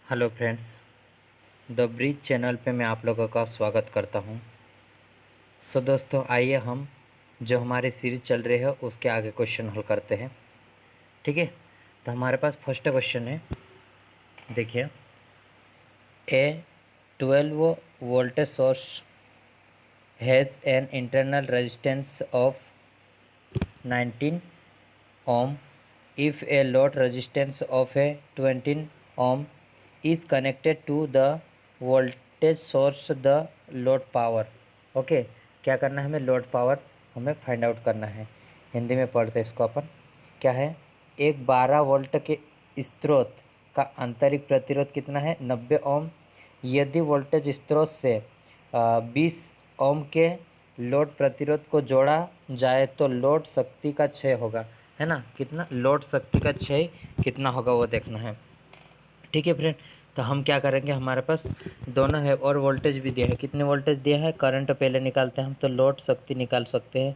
Hello friends, the bridge channel पे मैं आप लोगों का स्वागत करता हूं। दोस्तों, आइए हम जो हमारी सीरीज चल रही है उसके आगे क्वेश्चन हल करते हैं। ठीक है, तो हमारे पास फर्स्ट क्वेश्चन है। देखिए, ए 12 voltage source has an internal resistance of 19 ohm if a load resistance of a 20 ohm is connected to the voltage source the load power। Okay, क्या करना है हमें? लोड पावर हमें फाइंड आउट करना है। हिंदी में पढ़ते हैं इसको अपन। क्या है? एक 12 वोल्ट के स्रोत का आंतरिक प्रतिरोध कितना है? 90 ओम। यदि वोल्टेज स्रोत से 20 ओम के लोड प्रतिरोध को जोड़ा जाए तो लोड शक्ति का क्षय होगा, है ना? कितना लोड शक्ति का क्षय कितना होगा वो देखना है। ठीक है फ्रेंड, तो हम क्या करेंगे, हमारे पास दोनों है और वोल्टेज भी दिया है। कितने वोल्टेज दिया है? करंट पहले निकालते हैं हम, तो लोड शक्ति निकाल सकते हैं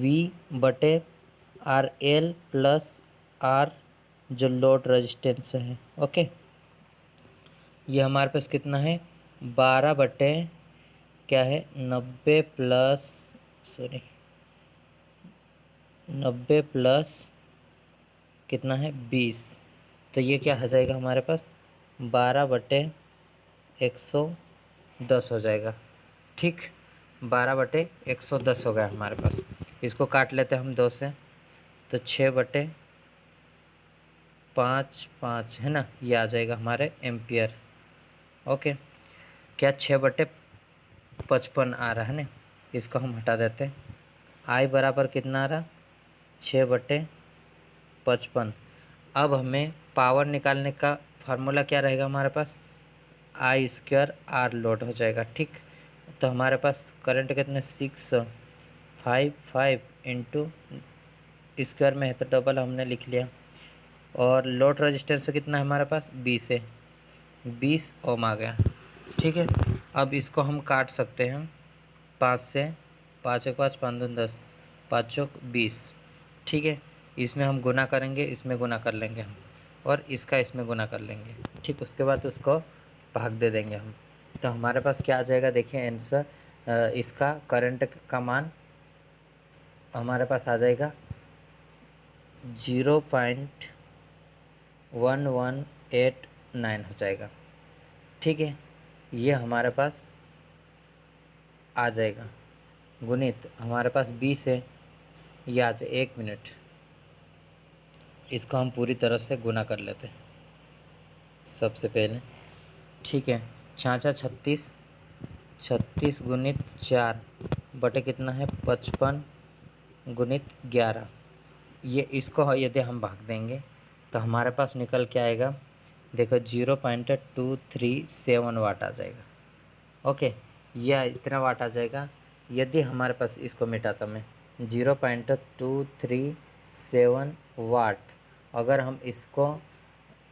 V/RL प्लस R जो लोड रेजिस्टेंस है। ओके, ये हमारे पास कितना है? 12 बटे क्या है? 90 प्लस 90 प्लस कितना है? 20। तो ये क्या हो जाएगा हमारे पास? 12/110 हो जाएगा। ठीक, 12/110 हो गया हमारे पास। इसको काट लेते हैं हम 2 से, तो 6/5 है ना, ये आ जाएगा हमारे एम्पियर। ओके, क्या 6/55 आ रहा है ना, इसको हम हटा देते हैं। आई बराबर कितना आ रहा? 6/55। अब हमें पावर निकालने का फार्मूला क्या रहेगा हमारे पास? I² R लोड हो जाएगा। ठीक, तो हमारे पास करंट कितने? 655 इंटू स्क्वायर में है तो डबल हमने लिख लिया। और लोड रेजिस्टेंस कितना है हमारे पास? 20 है, 20 ओम आ गया। ठीक है, अब इसको हम काट सकते हैं 5 से। 5 1 5 5 2 10, 5 चौक 20। ठीक है, इसमें हम गुना करेंगे, इसमें गुना कर लेंगे हम, और इसका इसमें गुना कर लेंगे। ठीक, उसके बाद उसको भाग दे देंगे हम। तो हमारे पास क्या आ जाएगा? देखिए आंसर, इसका करंट का मान हमारे पास आ जाएगा 0.1189 हो जाएगा। ठीक है, ये हमारे पास आ जाएगा। गुणित हमारे पास 20 है, ये आ जाए 1 मिनट। इसको हम पूरी तरह से गुना कर लेते हैं सबसे पहले। ठीक है, 6×6 = 36 गुणित 4 बटे कितना है? 55 गुणित 11। ये इसको यदि हम भाग देंगे तो हमारे पास निकल के आएगा, देखो 0.237 वाट आ जाएगा। ओके, यह इतना वाट आ जाएगा। यदि हमारे पास इसको मिटाता मैं 0.237 वाट, अगर हम इसको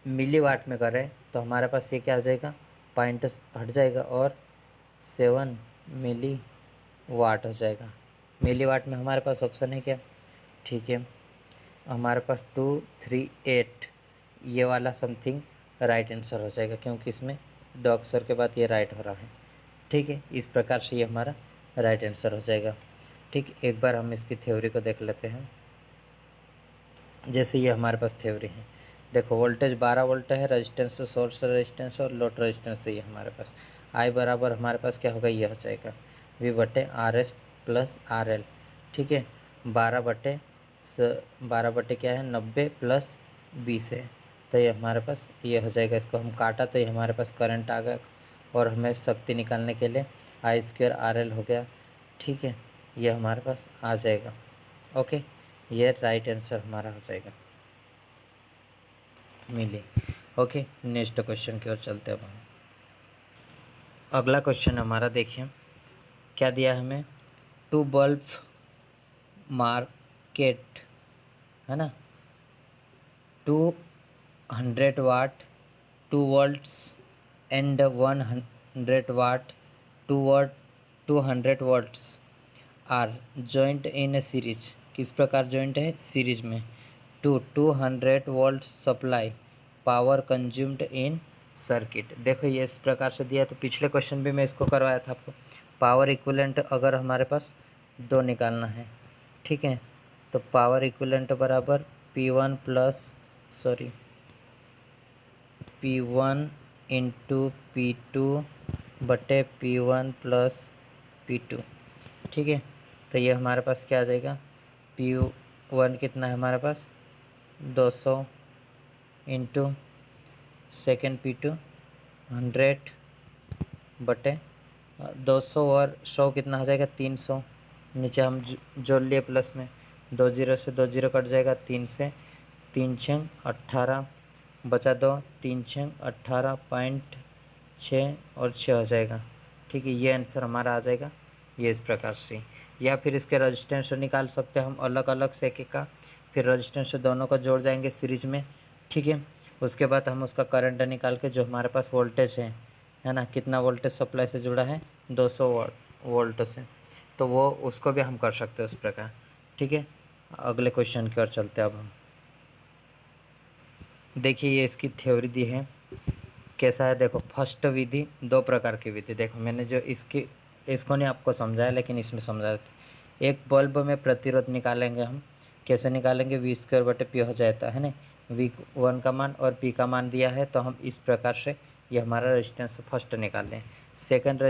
मिली वाट में करें तो हमारे पास ये क्या आ जाएगा? पॉइंट हट जाएगा और 7 मिली वाट हो जाएगा। मिली वाट में हमारे पास ऑप्शन है क्या? ठीक है, हमारे पास 238 ये वाला समथिंग राइट आंसर हो जाएगा, क्योंकि इसमें 2 अक्षर के बाद ये राइट हो रहा है। ठीक है, इस प्रकार से ये हमारा राइट आंसर हो जाएगा। ठीक, एक बार हम इसकी थ्योरी को देख लेते हैं। जैसे ये हमारे पास थ्योरी है, देखो वोल्टेज 12 वोल्ट है, रेजिस्टेंस सोर्स रेजिस्टेंस और लोड रेजिस्टेंस है ये हमारे पास। आई बराबर हमारे पास क्या होगा? ये हो जाएगा V/RS प्लस RL। ठीक है, 12/12 क्या है? 90 प्लस 20 है, तो ये हमारे पास ये हो जाएगा। इसको हम काटा तो ये हमारे पास करंट आ गया, और हमें शक्ति निकालने के लिए I² RL हो गया। ठीक है, ये हमारे पास आ जाएगा। ओके, ये राइट आंसर हमारा हो जाएगा मिली। ओके, नेक्स्ट क्वेश्चन की ओर चलते हैं अब हम। अगला क्वेश्चन हमारा देखिए, क्या दिया हमें? 2 बल्ब मार्केट, है ना, 200 watt 2 volts and 100 watt 200 volts are joint in a series. किस प्रकार जॉइंट है? सीरीज में। 200 volt supply power consumed in circuit. देखो ये इस प्रकार से दिया, तो पिछले क्वेश्चन भी मैं इसको करवाया था आपको। पावर इक्विवेलेंट अगर हमारे पास 2 निकालना है, ठीक है, तो पावर इक्विवेलेंट बराबर P1 इंटू P2 बटे P1 प्लस P2, ठीक है। तो ये हमारे पास क्या आ जाएगा, P1 कितना है हमारे पास 200 इंटू सेकेंड P2 100 बटे 200 और 100 कितना हो जाएगा 300। नीचे हम जोड़ लिए प्लस में, 2 जीरो से 2 जीरो कट जाएगा, 3 से 3 छः 18 बचा 2, 3 छः 18.6 और 6 हो जाएगा, ठीक है। ये आंसर हमारा आ जाएगा, ये इस प्रकार से। या फिर इसके रजिस्टेंस निकाल सकते हैं हम अलग अलग से एक का, फिर रजिस्टेंस दोनों को जोड़ जाएंगे सीरीज में, ठीक है। उसके बाद हम उसका करंट निकाल के जो हमारे पास वोल्टेज है ना, कितना वोल्टेज सप्लाई से जुड़ा है 200 वोल्ट से, तो वो उसको भी हम कर सकते हैं उस प्रकार, ठीक है। अगले क्वेश्चन की ओर चलते हैं अब हम। देखिए ये इसकी थ्योरी दी है, कैसा है देखो। फर्स्ट विधि, 2 प्रकार की विधि, देखो मैंने जो इसको नहीं आपको समझाया, लेकिन इसमें समझा देते। एक बल्ब में प्रतिरोध निकालेंगे हम, कैसे निकालेंगे, V² बटे P हो जाता है ना, V1 का मान और P का मान दिया है, तो हम इस प्रकार से ये हमारा रेजिस्टेंस फर्स्ट निकाल लें। सेकेंड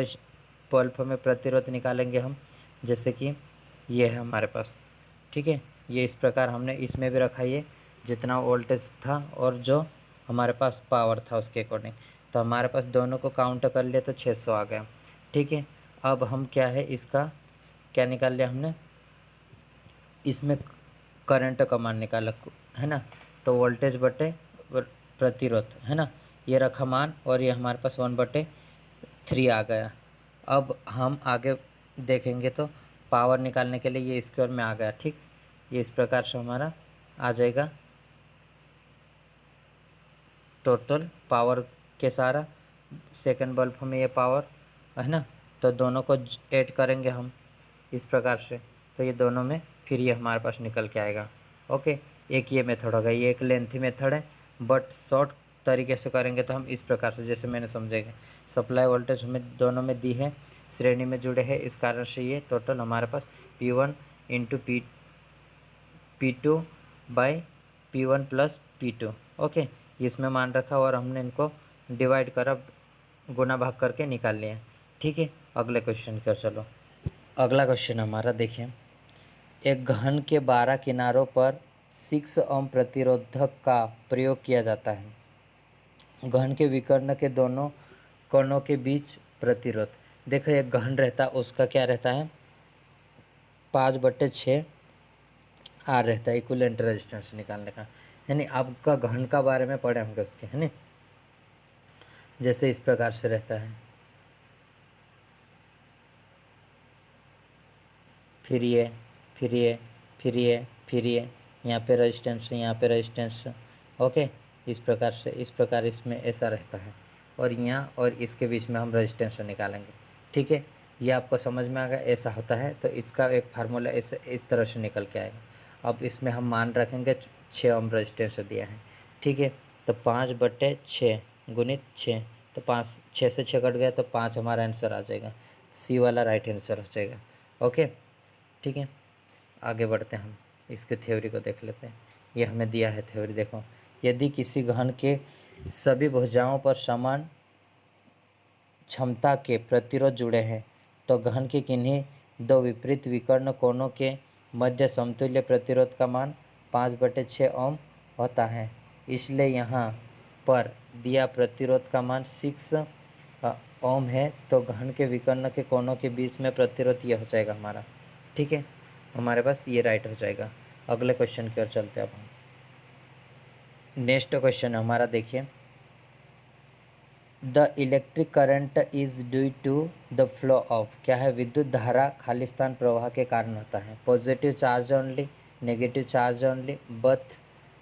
बल्ब में प्रतिरोध निकालेंगे हम, जैसे कि ये है हमारे पास, ठीक है। ये इस प्रकार हमने इसमें भी रखा, ये जितना वोल्टेज था और जो हमारे पास पावर था उसके अकॉर्डिंग, तो हमारे पास दोनों को काउंट कर लिया तो 600 आ गया, ठीक है। अब हम क्या है, इसका क्या निकाल लिया हमने, इसमें करंट का मान निकाला है ना, तो वोल्टेज बटे प्रतिरोध है ना, ये रखा मान, और ये हमारे पास 1/3 आ गया। अब हम आगे देखेंगे तो पावर निकालने के लिए ये स्क्वायर में आ गया, ठीक। ये इस प्रकार से हमारा आ जाएगा टोटल पावर के सारा। सेकंड बल्ब में ये पावर है ना, तो दोनों को ऐड करेंगे हम इस प्रकार से, तो ये दोनों में फिर ये हमारे पास निकल के आएगा। ओके, एक ये मेथड होगा, ये एक लेंथी मेथड है, बट शॉर्ट तरीके से करेंगे तो हम इस प्रकार से, जैसे मैंने समझेंगे। सप्लाई वोल्टेज हमें दोनों में दी है, श्रेणी में जुड़े हैं, इस कारण से ये टोटल हमारे पास P1 into P2 by P1 plus P2। Okay, इसमें मान रखा और हमने इनको डिवाइड करा, गुना भाग करके निकाल लिया, ठीक है। अगले क्वेश्चन की ओर चलो। अगला क्वेश्चन हमारा देखिए, एक घन के 12 किनारों पर 6 ओम प्रतिरोधक का प्रयोग किया जाता है। घन के विकर्ण के दोनों कोणों के बीच प्रतिरोध, देखो एक घन रहता है उसका क्या रहता है 5/6 आर रहता है, इक्विवेलेंट रेजिस्टेंस निकालने का, यानी आपका घन का बारे में पढ़े होंगे उसके, है ना। जैसे इस प्रकार से रहता है, फिर ये फिर ये फिर ये फिर ये, यहाँ पे रेजिस्टेंस है, यहाँ पे रेजिस्टेंस, ओके। इस प्रकार इसमें ऐसा रहता है, और यहाँ और इसके बीच में हम रेजिस्टेंस निकालेंगे, ठीक है। ये आपको समझ में आ गया, ऐसा होता है, तो इसका एक फार्मूला इस तरह से निकल के आएगा। अब इसमें हम मान रखेंगे 6 ओम रेजिस्टेंस दिया है, ठीक है। तो 5/6 गुणित 6, तो 5, 6 से 6 कट गया तो 5 हमारा आंसर आ जाएगा, सी वाला राइट आंसर हो जाएगा। ओके, ठीक है। आगे बढ़ते हैं, हम इसके थ्योरी को देख लेते हैं। ये हमें दिया है थ्योरी, देखो, यदि किसी घन के सभी भुजाओं पर समान क्षमता के प्रतिरोध जुड़े हैं, तो घन के किन्हीं 2 विपरीत विकर्ण कोणों के मध्य समतुल्य प्रतिरोध का मान 5/6 ओम होता है। इसलिए यहाँ पर दिया प्रतिरोध का मान 6 ओम है, तो घन के विकर्ण के कोणों के बीच में प्रतिरोध यह हो जाएगा हमारा, ठीक है। हमारे पास ये राइट हो जाएगा। अगले क्वेश्चन की ओर चलते हैं अब हम। नेक्स्ट क्वेश्चन हमारा देखिए, the electric current is due to the flow of, क्या है, विद्युत धारा खाली स्थान प्रवाह के कारण होता है। Positive charge only, negative charge only, both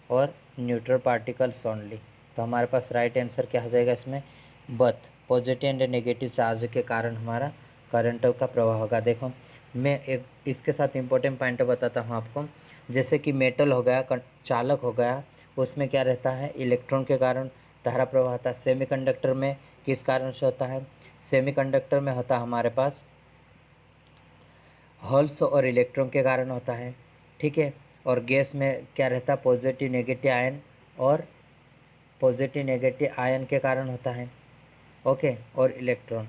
और न्यूट्रल पार्टिकल्स ओनली। तो हमारे पास राइट आंसर क्या हो जाएगा इसमें, बथ, पॉजिटिव एंड नेगेटिव चार्ज के कारण हमारा करंट का प्रवाह होगा। देखो मैं एक इसके साथ इम्पोर्टेंट पॉइंट बताता हूँ आपको, जैसे कि मेटल हो गया, चालक हो गया, उसमें क्या रहता है, इलेक्ट्रॉन के कारण धारा प्रवाह होता है। सेमीकंडक्टर में किस कारण से होता है? सेमीकंडक्टर में होता है हमारे पास होल्स और इलेक्ट्रॉन के कारण होता है, ठीक है। और गैस में क्या रहता है? पॉजिटिव नेगेटिव आयन और पॉजिटिव नेगेटिव आयन के कारण होता है, ओके, और इलेक्ट्रॉन।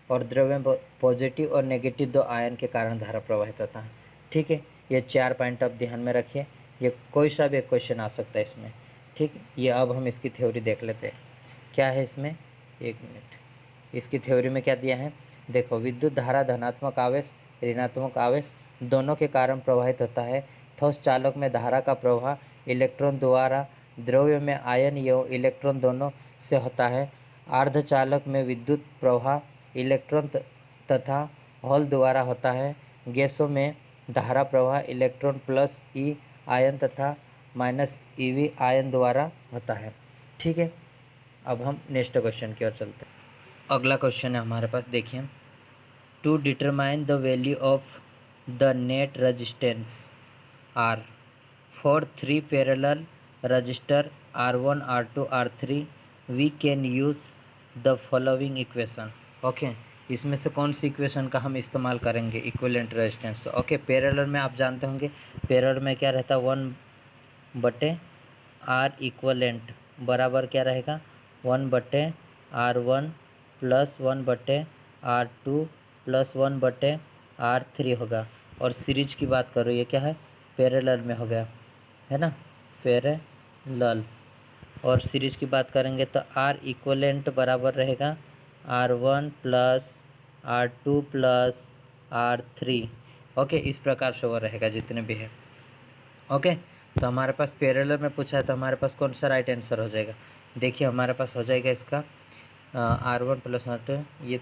और द्रव्य में पॉजिटिव और नेगेटिव दो आयन के कारण धारा प्रवाहित होता है, ठीक है। ये 4 पॉइंट आप ध्यान में रखिए, ये कोई सा भी एक क्वेश्चन आ सकता है इसमें, ठीक। ये अब हम इसकी थ्योरी देख लेते हैं क्या है इसमें। एक मिनट, इसकी थ्योरी में क्या दिया है देखो। विद्युत धारा धनात्मक आवेश ऋणात्मक आवेश दोनों के कारण प्रवाहित होता है। ठोस चालक में धारा का प्रवाह इलेक्ट्रॉन द्वारा, द्रव्य में आयन एवं इलेक्ट्रॉन दोनों से होता है। अर्धचालक में विद्युत प्रवाह इलेक्ट्रॉन तथा होल द्वारा होता है। गैसों में धारा प्रवाह इलेक्ट्रॉन प्लस ई आयन तथा माइनस ईवी आयन द्वारा होता है, ठीक है। अब हम नेक्स्ट क्वेश्चन की ओर चलते हैं। अगला क्वेश्चन है हमारे पास, देखिए। To determine the value of the net resistance R for 3 parallel resistor R1 R2 R3 we can use the following equation, okay. इसमें से कौन सी इक्वेशन का हम इस्तेमाल करेंगे? Equivalent resistance, okay. पैरेलल में आप जानते होंगे, पैरेलल में क्या रहता है? 1/R इक्विवेलेंट बराबर क्या रहेगा? 1/R1 plus 1/R2 plus 1/R3 होगा। और सीरीज की बात करो, ये क्या है? पैरेलल में हो गया, है ना, पैरेलल। और सीरीज की बात करेंगे तो R इक्विवेलेंट बराबर रहेगा R1 plus R2 plus R3, okay. इस प्रकार से वो रहेगा जितने भी है, ओके। तो हमारे पास पैरेलल में पूछा है, तो हमारे पास कौन सा राइट आंसर हो जाएगा? देखिए हमारे पास हो जाएगा इसका R1 प्लस R2, ये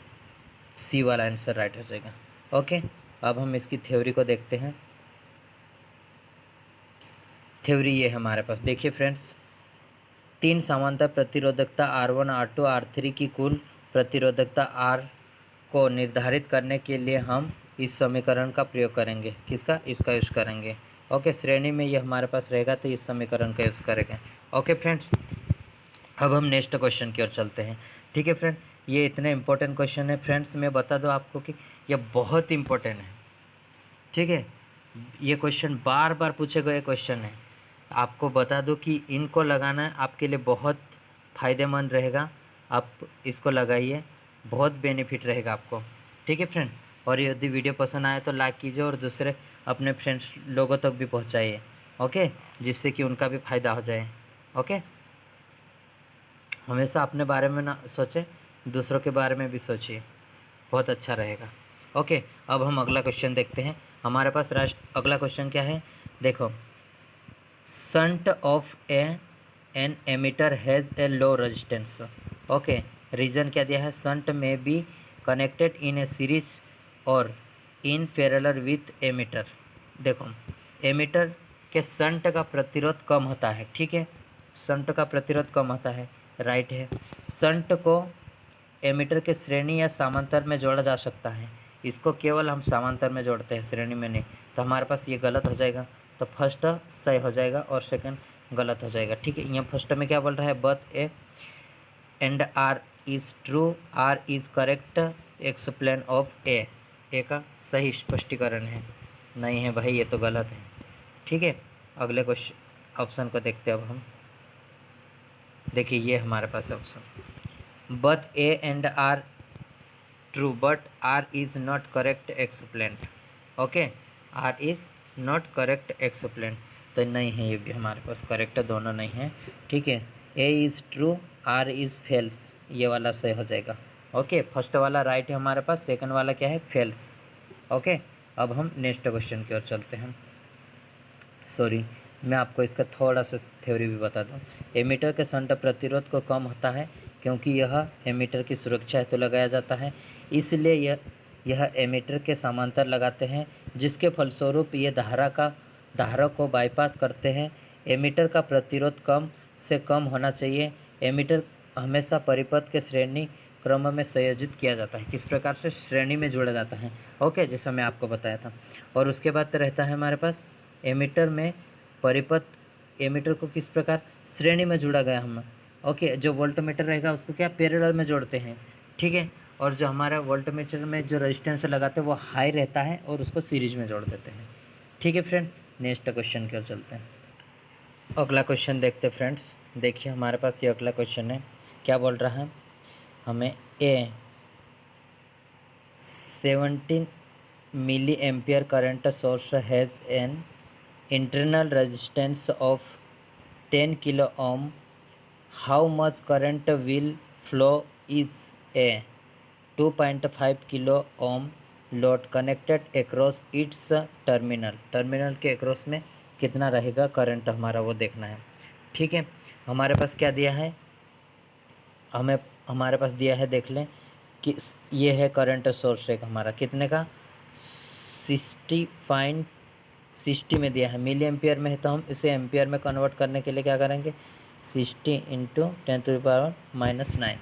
सी वाला आंसर राइट हो जाएगा, ओके। अब हम इसकी थ्योरी को देखते हैं। थ्योरी ये है हमारे पास, देखिए फ्रेंड्स। 3 समांतर प्रतिरोधकता R1 R2 R3 की कुल प्रतिरोधकता R को निर्धारित करने के लिए हम इस समीकरण का प्रयोग करेंगे। किसका? इसका यूज़ करेंगे, ओके। श्रेणी में ये हमारे पास रहेगा तो इस समीकरण का यूज़ करेंगे, ओके फ्रेंड्स। अब हम नेक्स्ट क्वेश्चन की ओर चलते हैं, ठीक है फ्रेंड। ये इतने इंपॉर्टेंट क्वेश्चन है फ्रेंड्स, मैं बता दूं आपको कि ये बहुत इंपॉर्टेंट है, ठीक है। ये क्वेश्चन बार बार पूछे गए क्वेश्चन है। आपको बता दूं कि इनको लगाना आपके लिए बहुत फ़ायदेमंद रहेगा। आप इसको लगाइए, बहुत बेनिफिट रहेगा आपको, ठीक है फ्रेंड। और यदि वीडियो पसंद आए तो लाइक कीजिए और दूसरे अपने फ्रेंड्स लोगों तक भी पहुंचाइए, ओके, जिससे कि उनका भी फ़ायदा हो जाए, ओके। हमेशा अपने बारे में ना सोचें, दूसरों के बारे में भी सोचिए, बहुत अच्छा रहेगा, ओके। अब हम अगला क्वेश्चन देखते हैं। हमारे पास अगला क्वेश्चन क्या है देखो। Shunt of an ammeter has a low resistance, okay. Reason क्या दिया है? शंट में be connected in a series और इन पैरेलल विथ एमीटर। देखो, एमीटर के शंट का प्रतिरोध कम होता है, ठीक है। शंट का प्रतिरोध कम होता है, राइट है। शंट को एमीटर के श्रेणी या समांतर में जोड़ा जा सकता है। इसको केवल हम समांतर में जोड़ते हैं, श्रेणी में नहीं। तो हमारे पास ये गलत हो जाएगा, तो फर्स्ट सही हो जाएगा और सेकंड गलत हो जाएगा, ठीक है। यहाँ फर्स्ट में क्या बोल रहा है? But A and R is true, R is correct explain of A का सही स्पष्टीकरण है। नहीं है भाई, ये तो गलत है, ठीक है। अगले क्वेश्चन ऑप्शन को देखते हैं अब हम। देखिए ये हमारे पास option, but A and R true but R is not correct explain, okay. R is not correct explain, तो नहीं है, ये भी हमारे पास करेक्ट दोनों नहीं है, ठीक है। A is true, R is false, ये वाला सही हो जाएगा, ओके। फर्स्ट वाला राइट है हमारे पास, सेकंड वाला क्या है? Fails, okay. अब हम नेक्स्ट क्वेश्चन की ओर चलते हैं। सॉरी, मैं आपको इसका थोड़ा सा थ्योरी भी बता दूं। एमीटर के शंट प्रतिरोध को कम होता है क्योंकि यह एमीटर की सुरक्षा हेतु लगाया जाता है, इसलिए यह एमीटर के समांतर लगाते हैं, जिसके फलस्वरूप ये धारा को बाईपास करते हैं। एमीटर का प्रतिरोध कम से कम होना चाहिए। एमीटर हमेशा परिपथ के श्रेणी क्रम में संयोजित किया जाता है। किस प्रकार से? श्रेणी में जोड़ा जाता है, ओके, जैसा मैं आपको बताया था। और उसके बाद रहता है हमारे पास एमीटर में परिपथ, एमीटर को किस प्रकार श्रेणी में जोड़ा गया हम, ओके, जो वोल्टमीटर रहेगा उसको क्या पैरेलल में जोड़ते हैं, ठीक है। और जो हमारा वोल्टमीटर में जो रेजिस्टेंस लगाते हैं वो हाई रहता है और उसको सीरीज में जोड़ देते हैं, ठीक है फ्रेंड। नेक्स्ट क्वेश्चन की ओर चलते हैं। अगला क्वेश्चन देखते हैं फ्रेंड्स। देखिए हमारे पास ये अगला क्वेश्चन है, क्या बोल रहा है हमें, a 17 milli ampere current source has an internal resistance of 10 kilo ohm, how much current will flow is a 2.5 kilo ohm load connected across its terminal. Terminal के अक्रॉस में कितना रहेगा करंट हमारा, वो देखना है, ठीक है। हमारे पास क्या दिया है, हमें हमारे पास दिया है, देख लें कि ये है करंट सोर्स एक हमारा कितने का 60 में दिया है, मिली एम्पियर में है, तो हम इसे एम्पियर में कन्वर्ट करने के लिए क्या करेंगे 60 इंटू 10⁻⁻9,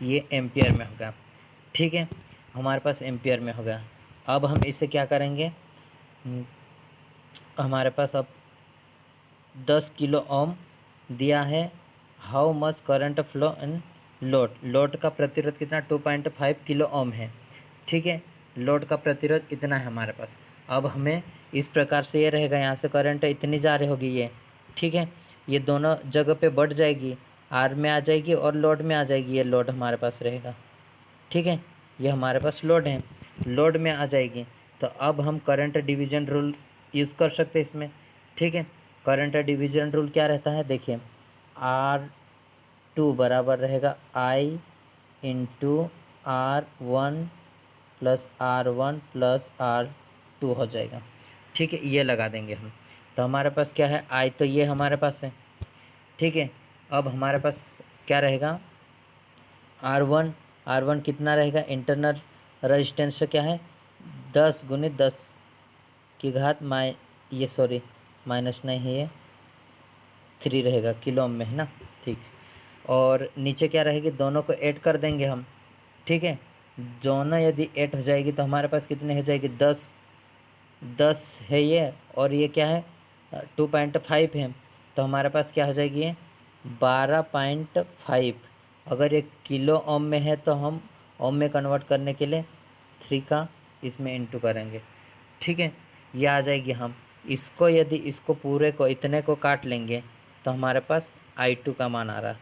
ये एम्पियर में होगा, ठीक है। हमारे पास एम्पियर में होगा। अब हम इसे क्या करेंगे, हमारे पास अब 10 किलो ओम दिया है, how much current flow in load, load का प्रतिरोध कितना 2.5 किलो ओम है, ठीक है। लोड का प्रतिरोध इतना है हमारे पास। अब हमें इस प्रकार से ये रहेगा, यहाँ से करंट इतनी जा रही होगी ये, ठीक है। ये दोनों जगह पे बढ़ जाएगी, आर में आ जाएगी और लोड में आ जाएगी, ये लोड हमारे पास रहेगा, ठीक है। ये हमारे पास लोड है, लोड में आ जाएगी। तो अब हम करंट डिवीजन रूल यूज़ कर सकते हैं इसमें, ठीक है। करंट डिवीजन रूल क्या रहता है, देखिए R2 बराबर रहेगा I into R1 plus R1 plus R2 हो जाएगा, ठीक है। ये लगा देंगे हम, तो हमारे पास क्या है I, तो ये हमारे पास है, ठीक है। अब हमारे पास क्या रहेगा R1 कितना रहेगा, इंटरनल रेजिस्टेंस से क्या है 10 गुणित 10 की घात ये सॉरी माइनस नहीं है, ये 3 रहेगा, किलो ओम में है ना, ठीक। और नीचे क्या रहेगी, दोनों को ऐड कर देंगे हम, ठीक है। दोनों यदि ऐड हो जाएगी तो हमारे पास कितने हो जाएगी 10 है ये, और ये क्या है 2.5 है, तो हमारे पास क्या हो जाएगी ये 12.5। अगर ये किलो ओम में है तो हम ओम में कन्वर्ट करने के लिए 3 का इसमें इंटू करेंगे, ठीक है। ये आ जाएगी, हम इसको यदि इसको पूरे को इतने को काट लेंगे तो हमारे पास I2 का मान आ रहा है,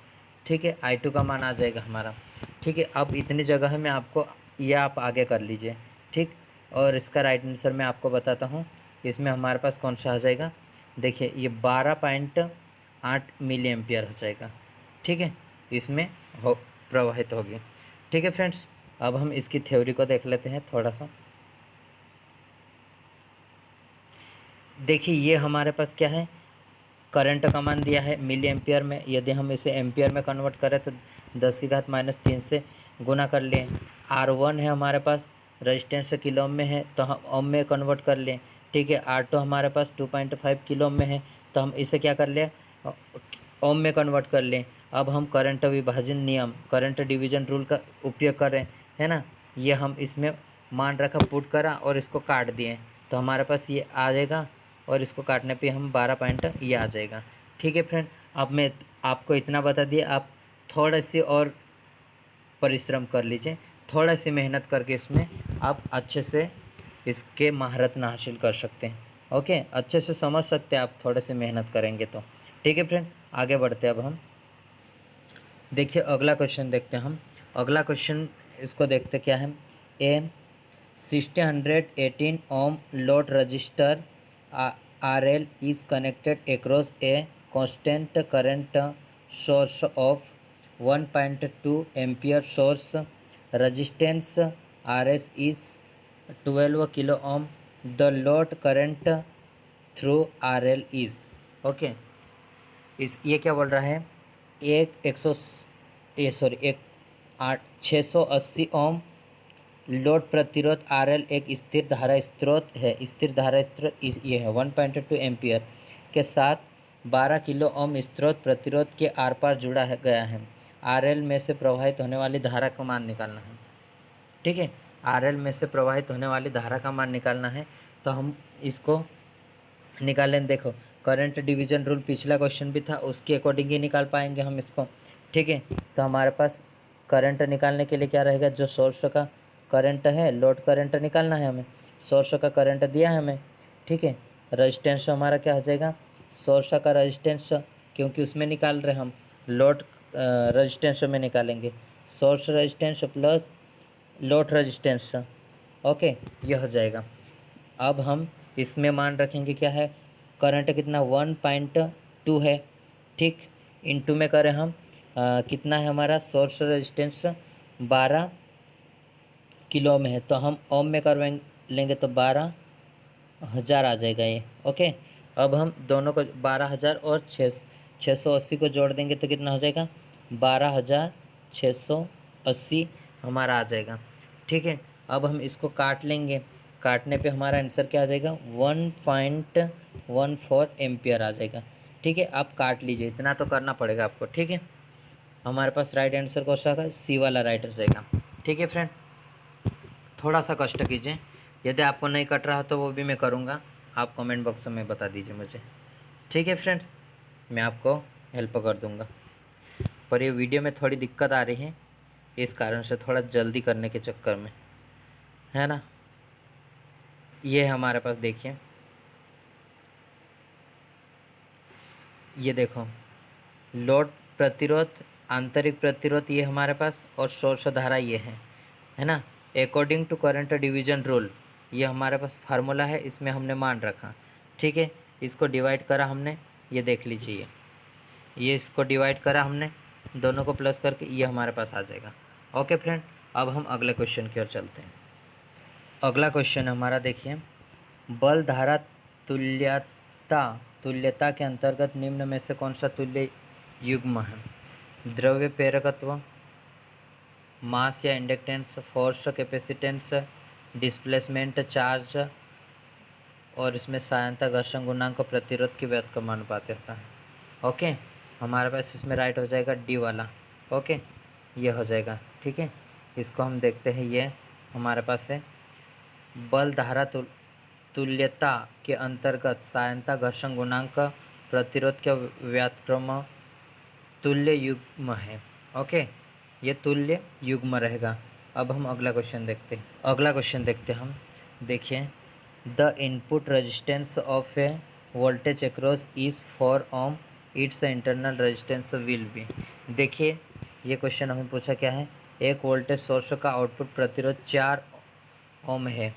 ठीक है। I2 का मान आ जाएगा हमारा, ठीक है। अब इतनी जगह में आपको ये आप आगे कर लीजिए, ठीक। और इसका राइट आंसर मैं आपको बताता हूँ, इसमें हमारे पास कौन सा आ जाएगा, देखिए ये 12.8 मिली एम्पियर हो जाएगा, ठीक है। इसमें हो प्रवाहित होगी, ठीक है फ्रेंड्स। अब हम इसकी थ्योरी को देख लेते हैं थोड़ा सा। देखिए ये हमारे पास क्या है, करंट का मान दिया है मिली एम्पियर में, यदि हम इसे एम्पियर में कन्वर्ट करें तो 10⁻³ से गुना कर लें। R1 है हमारे पास, रेजिस्टेंस किलो ओम में है तो हम ओम में कन्वर्ट कर लें, ठीक है। R2 हमारे पास 2.5 किलो ओम में है तो हम इसे क्या कर लें ओम में कन्वर्ट कर लें। अब हम करंट विभाजन नियम, करंट डिवीजन रूल का उपयोग करें, है ना। ये हम इसमें मान रखा, पुट करा और इसको काट दिए तो हमारे पास ये आ जाएगा, और इसको काटने पे हम 12 पॉइंट ये आ जाएगा, ठीक है फ्रेंड। अब मैं आपको इतना बता दिया, आप थोड़ा सी और परिश्रम कर लीजिए, थोड़ा सी मेहनत करके इसमें आप अच्छे से इसके महारत ना हासिल कर सकते हैं, ओके, अच्छे से समझ सकते हैं आप थोड़े से मेहनत करेंगे तो, ठीक है फ्रेंड। आगे बढ़ते हैं अब हम, देखिए अगला क्वेश्चन देखते हैं हम। अगला क्वेश्चन इसको देखते क्या है, ए 618 ohm load resistor RL is connected across a constant current source of 1.2 ampere source. Resistance RS is 12 kilo ohm. The load current through RL is okay. इस ये क्या बोल रहा है, एक 680 ओम लोड प्रतिरोध RL एक स्थिर धारा स्रोत है, स्थिर धारा स्रोत ये है 1.2 एम्पियर के साथ 12 किलो ओम स्रोत प्रतिरोध के आर पार जुड़ा है गया है। RL में से प्रवाहित होने वाली धारा का मान निकालना है, ठीक है। RL में से प्रवाहित होने वाली धारा का मान निकालना है, तो हम इसको निकालें। देखो करंट डिवीजन रूल पिछला क्वेश्चन भी था, उसके अकॉर्डिंग ही निकाल पाएंगे हम इसको, ठीक है। तो हमारे पास करंट निकालने के लिए क्या रहेगा, जो सोर्स का करंट है, लोड करंट निकालना है हमें, सोर्स का करंट दिया है हमें, ठीक है। रजिस्टेंस हमारा क्या हो जाएगा, सोर्स का रजिस्टेंस, क्योंकि उसमें निकाल रहे हम, लोड रजिस्टेंस में निकालेंगे, source resistance plus load resistance. Okay, ये हो जाएगा। अब हम इसमें मान रखेंगे क्या है, करंट कितना 1.2 है, ठीक। इनटू में करें हम कितना है हमारा सोर्स रेजिस्टेंस 12 किलो में है, तो हम ओम में करवाएंगे लेंगे तो 12,000 आ जाएगा ये। ओके, अब हम दोनों को 12,000 और 680 को जोड़ देंगे तो कितना हो जाएगा, 12,680 हमारा आ जाएगा, ठीक है। अब हम इसको काट लेंगे, काटने पे हमारा आंसर क्या आ जाएगा, 1.14 एम्पियर आ जाएगा, ठीक है। आप काट लीजिए, इतना तो करना पड़ेगा आपको, ठीक है। हमारे पास राइट आंसर कौन सा होगा, सी वाला राइट हो जाएगा, ठीक है फ्रेंड। थोड़ा सा कष्ट कीजिए, यदि आपको नहीं कट रहा तो वो भी मैं करूँगा, आप कमेंट बॉक्स में बता दीजिए मुझे, ठीक है फ्रेंड्स, मैं आपको हेल्प कर दूँगा। पर ये वीडियो में थोड़ी दिक्कत आ रही है, इस कारण से थोड़ा जल्दी करने के चक्कर में, है ना। ये हमारे पास देखिए, ये देखो, लोड प्रतिरोध, आंतरिक प्रतिरोध ये हमारे पास, और सोर्स धारा ये है ना। According to current division rule, ये हमारे पास फार्मूला है, इसमें हमने मान रखा, ठीक है। इसको डिवाइड करा हमने, ये देख लीजिए, ये इसको डिवाइड करा हमने, दोनों को प्लस करके ये हमारे पास आ जाएगा। ओके फ्रेंड, अब हम अगले क्वेश्चन की ओर चलते हैं। अगला क्वेश्चन हमारा देखिए, बल धारा तुल्यता के अंतर्गत निम्न में से कौन सा तुल्य युग्म है, द्रव्य प्रेरकत्व, मास या inductance, force capacitance, displacement charge, और इसमें सायंता घर्षण गुणांक प्रतिरोध की व्युत्क्रम अनुपात होता है। ओके, हमारे पास इसमें राइट हो जाएगा डी वाला। ओके, ये हो जाएगा, ठीक है। इसको हम देखते हैं, ये हमारे पास है बल धारा तुल्यता के अंतर्गत सायंता घर्षण गुणांक प्रतिरोध के व्युत्क्रम तुल्य युग्म है। ओके, ये तुल्य युग्म रहेगा। अब हम अगला क्वेश्चन देखते हैं, अगला क्वेश्चन देखते हैं हम, देखिए, the input resistance of a voltage across is 4 ohm, its internal resistance will be. देखिए, ये क्वेश्चन हमें पूछा क्या है, एक वोल्टेज सोर्स का आउटपुट प्रतिरोध 4 ओम है,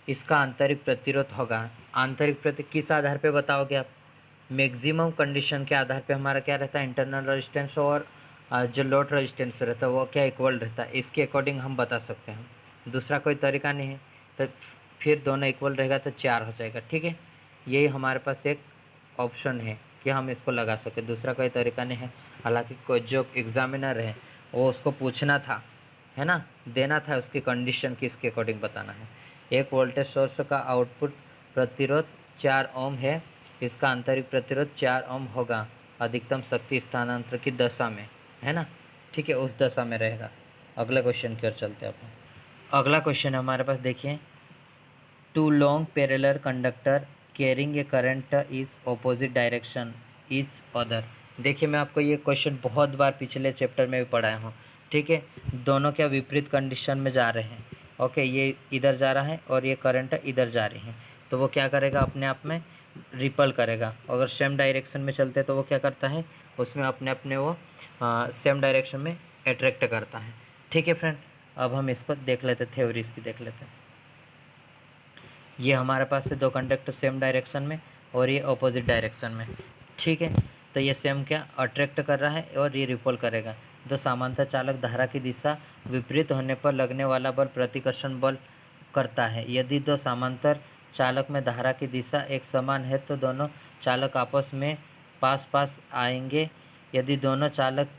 इसका आंतरिक प्रतिरोध होगा, आंतरिक प्रतिरोध किस आधार पे बताओगे आप, मैक्सिमम कंडीशन के आधार पे हमारा क्या रहता है, इंटरनल रेजिस्टेंस और जो लोड रेजिस्टेंस रहता है वो क्या इक्वल रहता है, इसके अकॉर्डिंग हम बता सकते हैं, दूसरा कोई तरीका नहीं है। तो फिर दोनों इक्वल रहेगा तो 4 हो जाएगा, ठीक है। यही हमारे पास एक ऑप्शन है कि हम इसको लगा सकें, दूसरा कोई तरीका नहीं है। हालांकि कोई जो एग्जामिनर है वो उसको पूछना था, है ना, देना था उसकी कंडीशन की, इसके अकॉर्डिंग बताना है। एक वोल्टेज सोर्स का आउटपुट प्रतिरोध 4 ओम है, इसका आंतरिक प्रतिरोध 4 ओम होगा अधिकतम शक्ति स्थानांतरण की दशा में, है ना, ठीक है, उस दशा में रहेगा। अगले क्वेश्चन की ओर चलते हैं अपन। अगला क्वेश्चन हमारे पास देखिए, two long parallel conductor carrying a current is opposite direction is other. देखिए, मैं आपको ये क्वेश्चन बहुत बार पिछले चैप्टर में भी पढ़ाया हूँ, ठीक है। दोनों क्या विपरीत कंडीशन में जा रहे हैं। ओके, ये इधर जा रहा है और ये करंट इधर जा रही है, तो वो क्या करेगा, अपने आप में रिपल करेगा। अगर सेम डायरेक्शन में चलते तो वो क्या करता है, उसमें अपने अपने वो सेम डायरेक्शन में अट्रैक्ट करता है, ठीक है फ्रेंड। अब हम इसको देख लेते, थ्योरी इसकी देख लेते हैं। ये हमारे पास से दो कंडक्टर सेम डायरेक्शन में और ये अपोजिट डायरेक्शन में, ठीक है। तो ये सेम क्या अट्रैक्ट कर रहा है और ये रिपल करेगा। जो समांतर चालक धारा की दिशा विपरीत होने पर लगने वाला बल प्रतिकर्षण बल करता है। यदि दो समांतर चालक में धारा की दिशा एक समान है तो दोनों चालक आपस में पास पास आएंगे। यदि दोनों चालक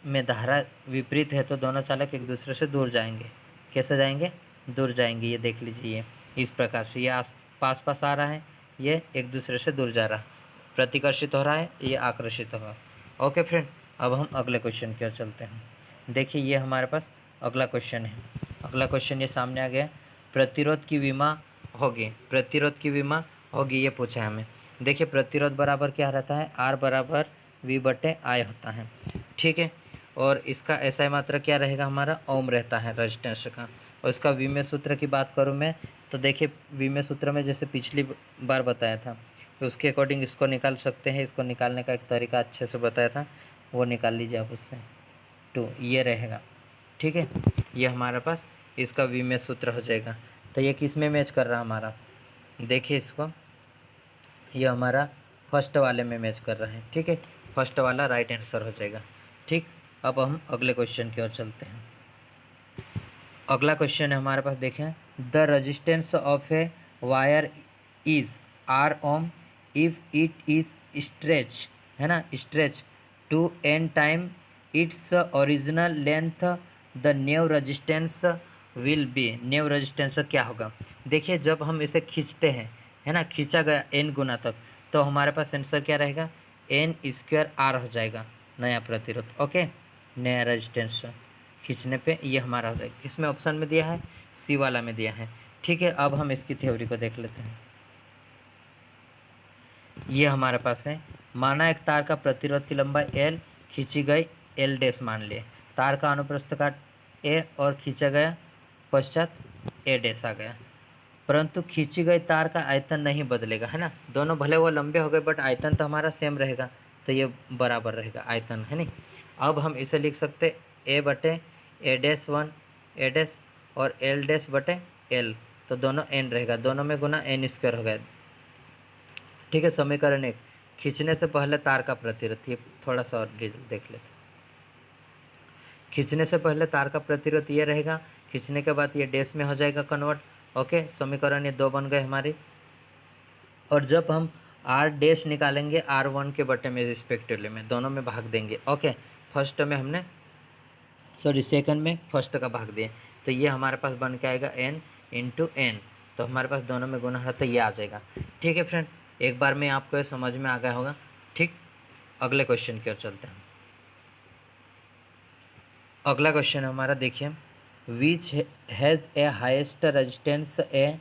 में धारा विपरीत है तो दोनों चालक एक दूसरे से दूर जाएंगे। कैसे जाएंगे, दूर जाएंगे। ये देख लीजिए, ये इस प्रकार से, ये पास पास आ रहा है, ये एक दूसरे से दूर जा रहा है, प्रतिकर्षित हो रहा है, ये आकर्षित हो रहा है। ओके फ्रेंड, अब हम अगले क्वेश्चन की ओर चलते हैं। देखिए, ये हमारे पास अगला क्वेश्चन है। अगला क्वेश्चन ये सामने आ गया, प्रतिरोध की विमा होगी, प्रतिरोध की विमा होगी, ये पूछा है हमें। देखिए, प्रतिरोध बराबर क्या रहता है, आर बराबर V/I होता है, ठीक है। और इसका SI मात्रा क्या रहेगा, हमारा ओम रहता है रेजिस्टेंस का। और इसका विमेय सूत्र की बात करूँ मैं, तो देखिए विमेय सूत्र में जैसे पिछली बार बताया था, तो उसके अकॉर्डिंग इसको निकाल सकते हैं। इसको निकालने का एक तरीका अच्छे से बताया था, वो निकाल लीजिए आप उससे। 2 ये रहेगा, ठीक है। ये हमारे पास इसका विमेय सूत्र हो जाएगा। तो ये किस में मैच कर रहा है हमारा, देखिए इसको, ये हमारा फर्स्ट वाले में मैच कर रहा है, ठीक है। फर्स्ट वाला राइट आंसर हो जाएगा, ठीक। अब हम अगले क्वेश्चन की ओर चलते हैं। अगला क्वेश्चन है हमारे पास, देखें, the resistance of a wire is R ohm if it is stretch, है ना, stretch to n time its original length, the new resistance will be. New resistance क्या होगा, देखिए जब हम इसे खींचते हैं, है ना, खींचा गया n गुना तक, तो हमारे पास आंसर क्या रहेगा, n² R हो जाएगा, नया प्रतिरोध, ओके, नया रजिस्टेंस खींचने पे ये हमारा हो जाएगा। किसमें ऑप्शन में दिया है, सी वाला में दिया है, ठीक है। अब हम इसकी थ्योरी को देख लेते हैं। ये हमारे पास है, माना एक तार का प्रतिरोध की लंबाई L, खींची गई L' मान लिए, तार का अनुप्रस्थ काट A और खींचा गया पश्चात A' आ गया, परंतु खींची गई तार का आयतन नहीं बदलेगा, है ना। दोनों भले वो लंबे हो गए बट आयतन तो हमारा सेम रहेगा, तो ये बराबर रहेगा आयतन, है नहीं। अब हम इसे लिख सकते A/A'1 A' और L'/L, तो दोनों n रहेगा, दोनों में गुना n² हो गया, ठीक है। समीकरण 1, खींचने से पहले तार का प्रतिरोध, ये थोड़ा सा और देख लेते हैं। खींचने से पहले तार का प्रतिरोध ये रहेगा, खींचने के बाद ये डैश में हो जाएगा कन्वर्ट, ओके। समीकरण ये 2 बन गए हमारी। और जब हम R' निकालेंगे R1 के बटे में रिस्पेक्टिवली में, दोनों में भाग देंगे, ओके। फर्स्ट में हमने सेकंड में फर्स्ट का भाग दिए, तो ये हमारे पास बन के आएगा n × n, तो हमारे पास दोनों में गुना है, तो ये आ जाएगा, ठीक है फ्रेंड। एक बार में आपको ये समझ में आ गया होगा, ठीक। अगले क्वेश्चन की ओर चलते हैं। अगला क्वेश्चन हमारा देखिए, which has a highest resistance a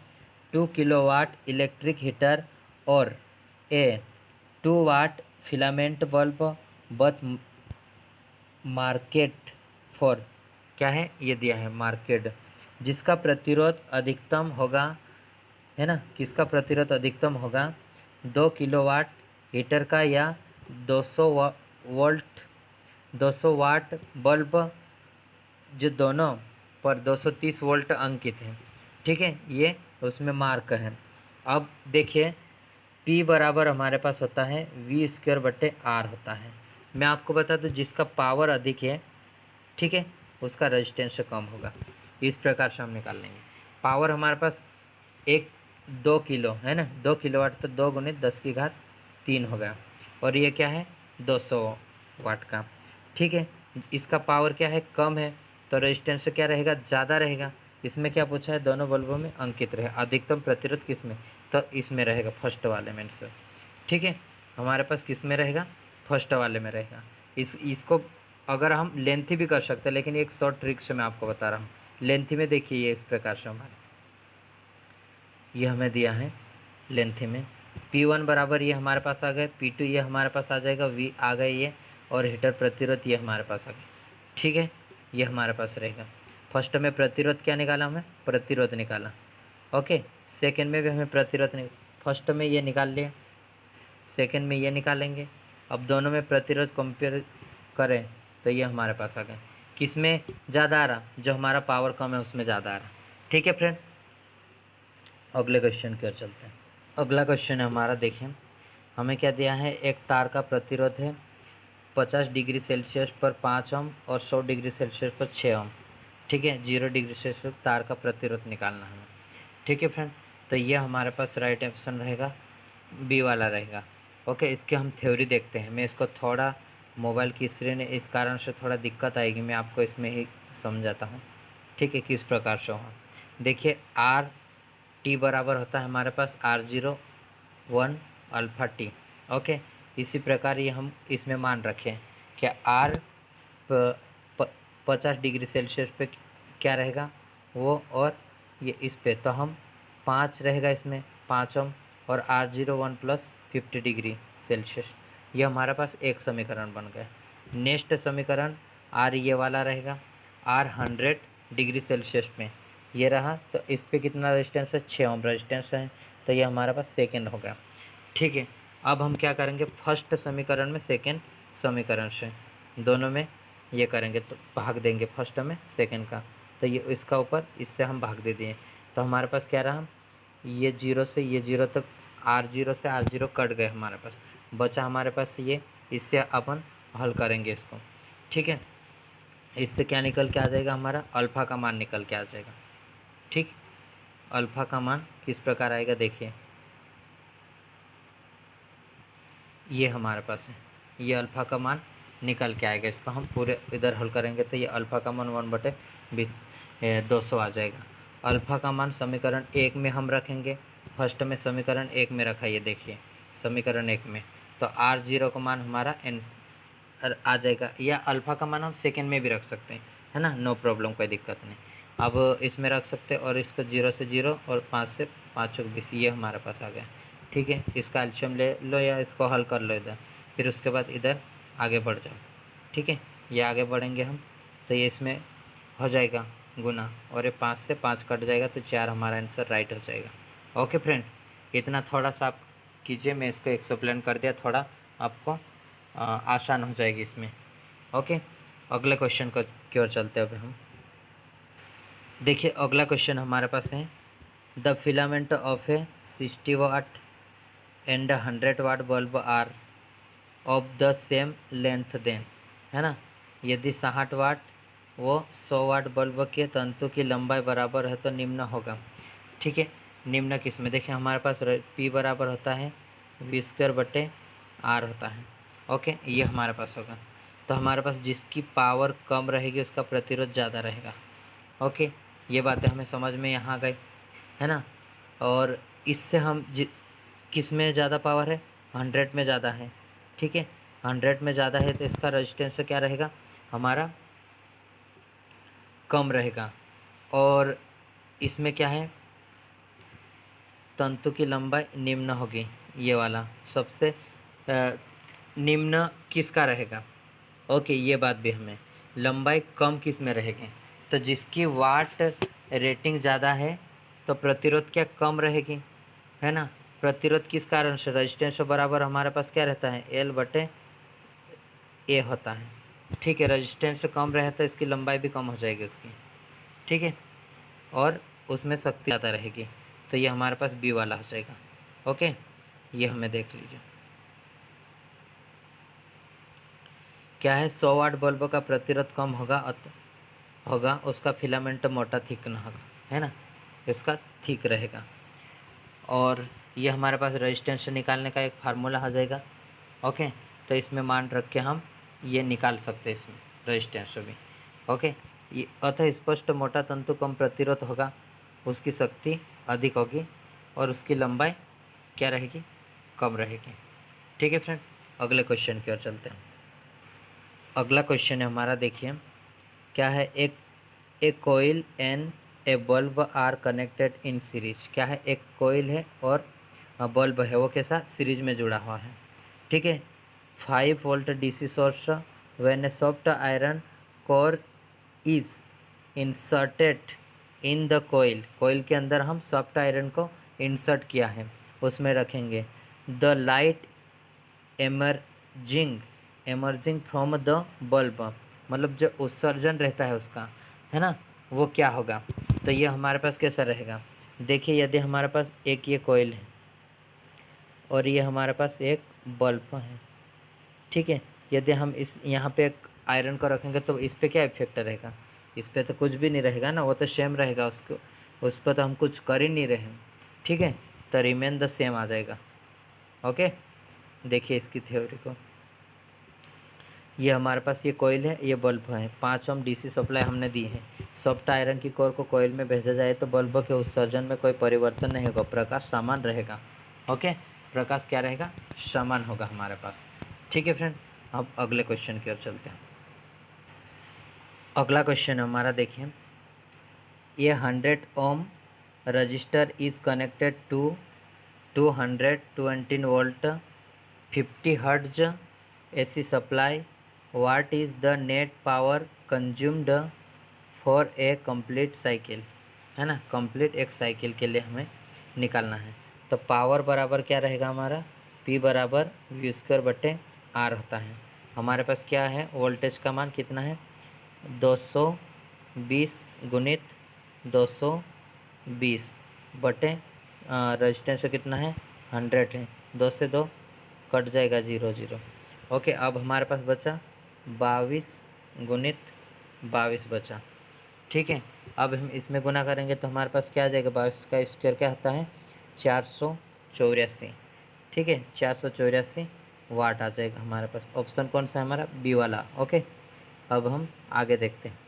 2 kilowatt electric heater और a 2 watt filament bulb but market for, क्या है, ये दिया है मार्केट, जिसका प्रतिरोध अधिकतम होगा, है ना, किसका प्रतिरोध अधिकतम होगा, 2 किलोवाट हीटर का या 200 वाट बल्ब, जो दोनों पर 230 वोल्ट अंकित है, ठीक है, ये उसमें मार्क है। अब देखिए P बराबर हमारे पास होता है V²/R होता है। मैं आपको बता दूं, जिसका पावर अधिक है, ठीक है, उसका रेजिस्टेंस कम होगा। इस प्रकार से हम निकाल लेंगे। पावर हमारे पास 2 किलो है ना, 2 किलोवाट, तो 2 × 10³ हो गया, और ये क्या है, 200 वाट का, ठीक है। इसका पावर क्या है, कम है, तो रेजिस्टेंस क्या रहेगा, ज़्यादा रहेगा। इसमें क्या पूछा है, दोनों बल्बों में अंकित रहे, अधिकतम प्रतिरोध किस में, तो इसमें रहेगा, फर्स्ट वाले में से, ठीक है। हमारे पास किस में रहेगा, फर्स्ट वाले में रहेगा। इसको अगर हम लेंथी भी कर सकते हैं, लेकिन एक शॉर्ट ट्रिक से मैं आपको बता रहा हूँ। लेंथी में देखिए ये इस प्रकार से हमारे ये हमें दिया है लेंथी में, P1 बराबर ये हमारे पास आ गए, P2 ये हमारे पास आ जाएगा, V आ गए ये, और हीटर प्रतिरोध ये हमारे पास आ गए, ठीक है। ये हमारे पास रहेगा। फर्स्ट में प्रतिरोध क्या निकाला, हमें प्रतिरोध निकाला, ओके। सेकंड में भी हमें प्रतिरोध फर्स्ट में ये निकाल लिया, सेकंड में ये निकालेंगे। अब दोनों में प्रतिरोध कंपेयर करें तो ये हमारे पास आ गए। किस में ज़्यादा आ रहा, जो हमारा पावर कम है उसमें ज़्यादा आ रहा, ठीक है फ्रेंड। अगले क्वेश्चन की ओर चलते हैं। अगला क्वेश्चन है हमारा, देखिए हमें क्या दिया है, एक तार का प्रतिरोध है 50 डिग्री सेल्सियस पर 5 ओम और 100 डिग्री सेल्सियस पर 6 ओम, ठीक है। 0 डिग्री सेल्सियस तार का प्रतिरोध निकालना है, ठीक है फ्रेंड। तो ये हमारे पास राइट ऑप्शन रहेगा, बी वाला रहेगा, ओके। इसके हम थ्योरी देखते हैं। मैं इसको थोड़ा मोबाइल की स्क्रीन है, इस कारण से थोड़ा दिक्कत आएगी, मैं आपको इसमें ही समझाता हूँ, ठीक है, किस प्रकार से हो। देखिए RT बराबर होता है हमारे पास R01 अल्फ़ा T, ओके। इसी प्रकार ये हम इसमें मान रखें कि R 50 डिग्री सेल्सियस पे क्या रहेगा वो, और ये इस पे, तो हम 5 रहेगा इसमें 5 ओम, और R01 + 50 डिग्री सेल्सियस, ये हमारे पास एक समीकरण बन गया। नेक्स्ट समीकरण आर ये वाला रहेगा, आर 100 डिग्री सेल्सियस में ये रहा, तो इस पे कितना रेजिस्टेंस है, 6 ओम रेजिस्टेंस है, तो ये हमारे पास सेकेंड हो गया। ठीक है, अब हम क्या करेंगे, फर्स्ट समीकरण में सेकेंड समीकरण से दोनों में ये करेंगे, तो भाग देंगे फर्स्ट में सेकेंड का, तो ये इसका ऊपर इससे हम भाग दे दिए, तो हमारे पास क्या रहा, ये जीरो से ये जीरो तक, आर जीरो से आर जीरो कट गए हमारे पास, बचा हमारे पास ये, इससे अपन हल करेंगे इसको। ठीक है, इससे क्या निकल के आ जाएगा, हमारा अल्फ़ा का मान निकल के आ जाएगा। ठीक, अल्फ़ा का मान किस प्रकार आएगा, देखिए ये हमारे पास है, ये अल्फ़ा का मान निकल के आएगा, इसको हम पूरे इधर हल करेंगे तो ये अल्फ़ा का मान 1/20 200 आ जाएगा। अल्फ़ा का मान समीकरण 1 में हम रखेंगे, फर्स्ट में समीकरण 1 में रखा, ये देखिए समीकरण 1 में, तो आर जीरो का मान हमारा एन आ जाएगा, या अल्फ़ा का मान हम सेकेंड में भी रख सकते हैं, है ना, नो प्रॉब्लम, कोई दिक्कत नहीं। अब इसमें रख सकते हैं, और इसको 0 से 0 और 5 से 5 20, ये हमारे पास आ गया। ठीक है, इसका एल्शियम ले लो या इसको हल कर लो इधर, फिर उसके बाद इधर आगे बढ़ जाओ। ठीक है, ये आगे बढ़ेंगे हम, तो ये इसमें हो जाएगा गुना, और ये 5 से 5 कट जाएगा, तो 4 हमारा आंसर राइट हो जाएगा। ओके फ्रेंड, इतना थोड़ा सा आप कीजिए, मैं इसको एक्सप्लेन कर दिया, थोड़ा आपको आसान हो जाएगी इसमें। ओके, अगले क्वेश्चन को की ओर चलते हैं अब हम। देखिए अगला क्वेश्चन हमारे पास है, the filament of a 60 watt and 100 watt bulb are of the same length then, है ना, यदि 60 वाट व 100 वाट बल्ब के तंतु की लंबाई बराबर है तो निम्न होगा। ठीक है, निम्न किस में, देखिए हमारे पास P बराबर होता है V²/R होता है। ओके, ये हमारे पास होगा, तो हमारे पास जिसकी पावर कम रहेगी उसका प्रतिरोध ज़्यादा रहेगा। ओके, ये बातें हमें समझ में यहाँ गई, है ना, और इससे हम किस में ज़्यादा पावर है, 100 में ज़्यादा है। ठीक है, 100 में ज़्यादा है तो इसका रेजिस्टेंस क्या रहेगा, हमारा कम रहेगा, और इसमें क्या है, तंतु की लंबाई निम्न होगी, ये वाला सबसे निम्न किसका रहेगा। ओके, ये बात भी हमें, लंबाई कम किस में रहेगी, तो जिसकी वाट रेटिंग ज़्यादा है तो प्रतिरोध क्या कम रहेगी, है ना, प्रतिरोध किस कारण से, रेजिस्टेंस बराबर हमारे पास क्या रहता है, L/A होता है। ठीक है, रेजिस्टेंस कम रहे तो इसकी लंबाई भी कम हो जाएगी उसकी। ठीक है, और उसमें शक्ति ज़्यादा रहेगी, तो ये हमारे पास बी वाला हो जाएगा। ओके, ये हमें देख लीजिए क्या है, 100 वाट बल्ब का प्रतिरोध कम होगा उसका फिलामेंट मोटा थिक न होगा, है ना, इसका थिक रहेगा, और ये हमारे पास रेजिस्टेंस निकालने का एक फार्मूला आ जाएगा। ओके, तो इसमें मान रख के हम ये निकाल सकते हैं इसमें रेजिस्टेंस भी। ओके, ये अतः स्पष्ट मोटा तंतु कम प्रतिरोध होगा, उसकी शक्ति अधिक होगी, और उसकी लंबाई क्या रहेगी, कम रहेगी। ठीक है फ्रेंड, अगले क्वेश्चन की ओर चलते हैं। अगला क्वेश्चन है हमारा, देखिए क्या है, एक coil and a bulb are connected in series, क्या है, एक कोयल है और बल्ब है, वो कैसा, सीरीज में जुड़ा हुआ है। ठीक है, 5 volt DC source when a soft iron core is inserted in the coil, coil के अंदर हम सॉफ्ट आयरन को इंसर्ट किया है, उसमें रखेंगे, the light emerging emerging from the bulb, मतलब जो उत्सर्जन रहता है उसका, है ना, वो क्या होगा, तो ये हमारे पास कैसा रहेगा, देखिए यदि हमारे पास एक ये कोयल है और ये हमारे पास एक बल्ब है। ठीक है, यदि हम इस यहाँ पे एक आयरन को रखेंगे तो इस पर क्या इफेक्ट रहेगा, इस पर तो कुछ भी नहीं रहेगा ना, वो तो सेम रहेगा, उसको उस पर तो हम कुछ कर ही नहीं रहे। ठीक है, तो रिमेन द सेम आ जाएगा। ओके, देखिए इसकी थ्योरी को, ये हमारे पास ये कोयल है, ये बल्ब है, 5 ओम DC सप्लाई हमने दी है, सॉफ्ट आयरन की कोर को कोयल में भेजा जाए तो बल्ब के उत्सर्जन में कोई परिवर्तन नहीं होगा, प्रकाश समान रहेगा। ओके, प्रकाश क्या रहेगा, समान होगा हमारे पास। ठीक है फ्रेंड, अब अगले क्वेश्चन की ओर चलते हैं। अगला क्वेश्चन हमारा देखिए, ये 100 ohm resistor is connected to 220 volt 50 hertz AC supply, what is the net power consumed for a complete cycle, है ना। कंप्लीट एक साइकिल के लिए हमें निकालना है। तो पावर बराबर क्या रहेगा हमारा, P बराबर V² बटे R होता है। हमारे पास क्या है, वोल्टेज का मान कितना है, 220 गुणित 220 बटे रेजिस्टेंस कितना है, 100 है। 2 से 2 कट जाएगा, 0 0। ओके, अब हमारे पास बचा 22 गुणित 22 बचा। ठीक है, अब हम इसमें गुना करेंगे तो हमारे पास क्या आ जाएगा, 22 का स्क्वायर क्या होता है, 484। ठीक है, 484 वाट आ जाएगा हमारे पास। ऑप्शन कौन सा है हमारा, बी वाला। ओके, अब हम आगे देखते हैं।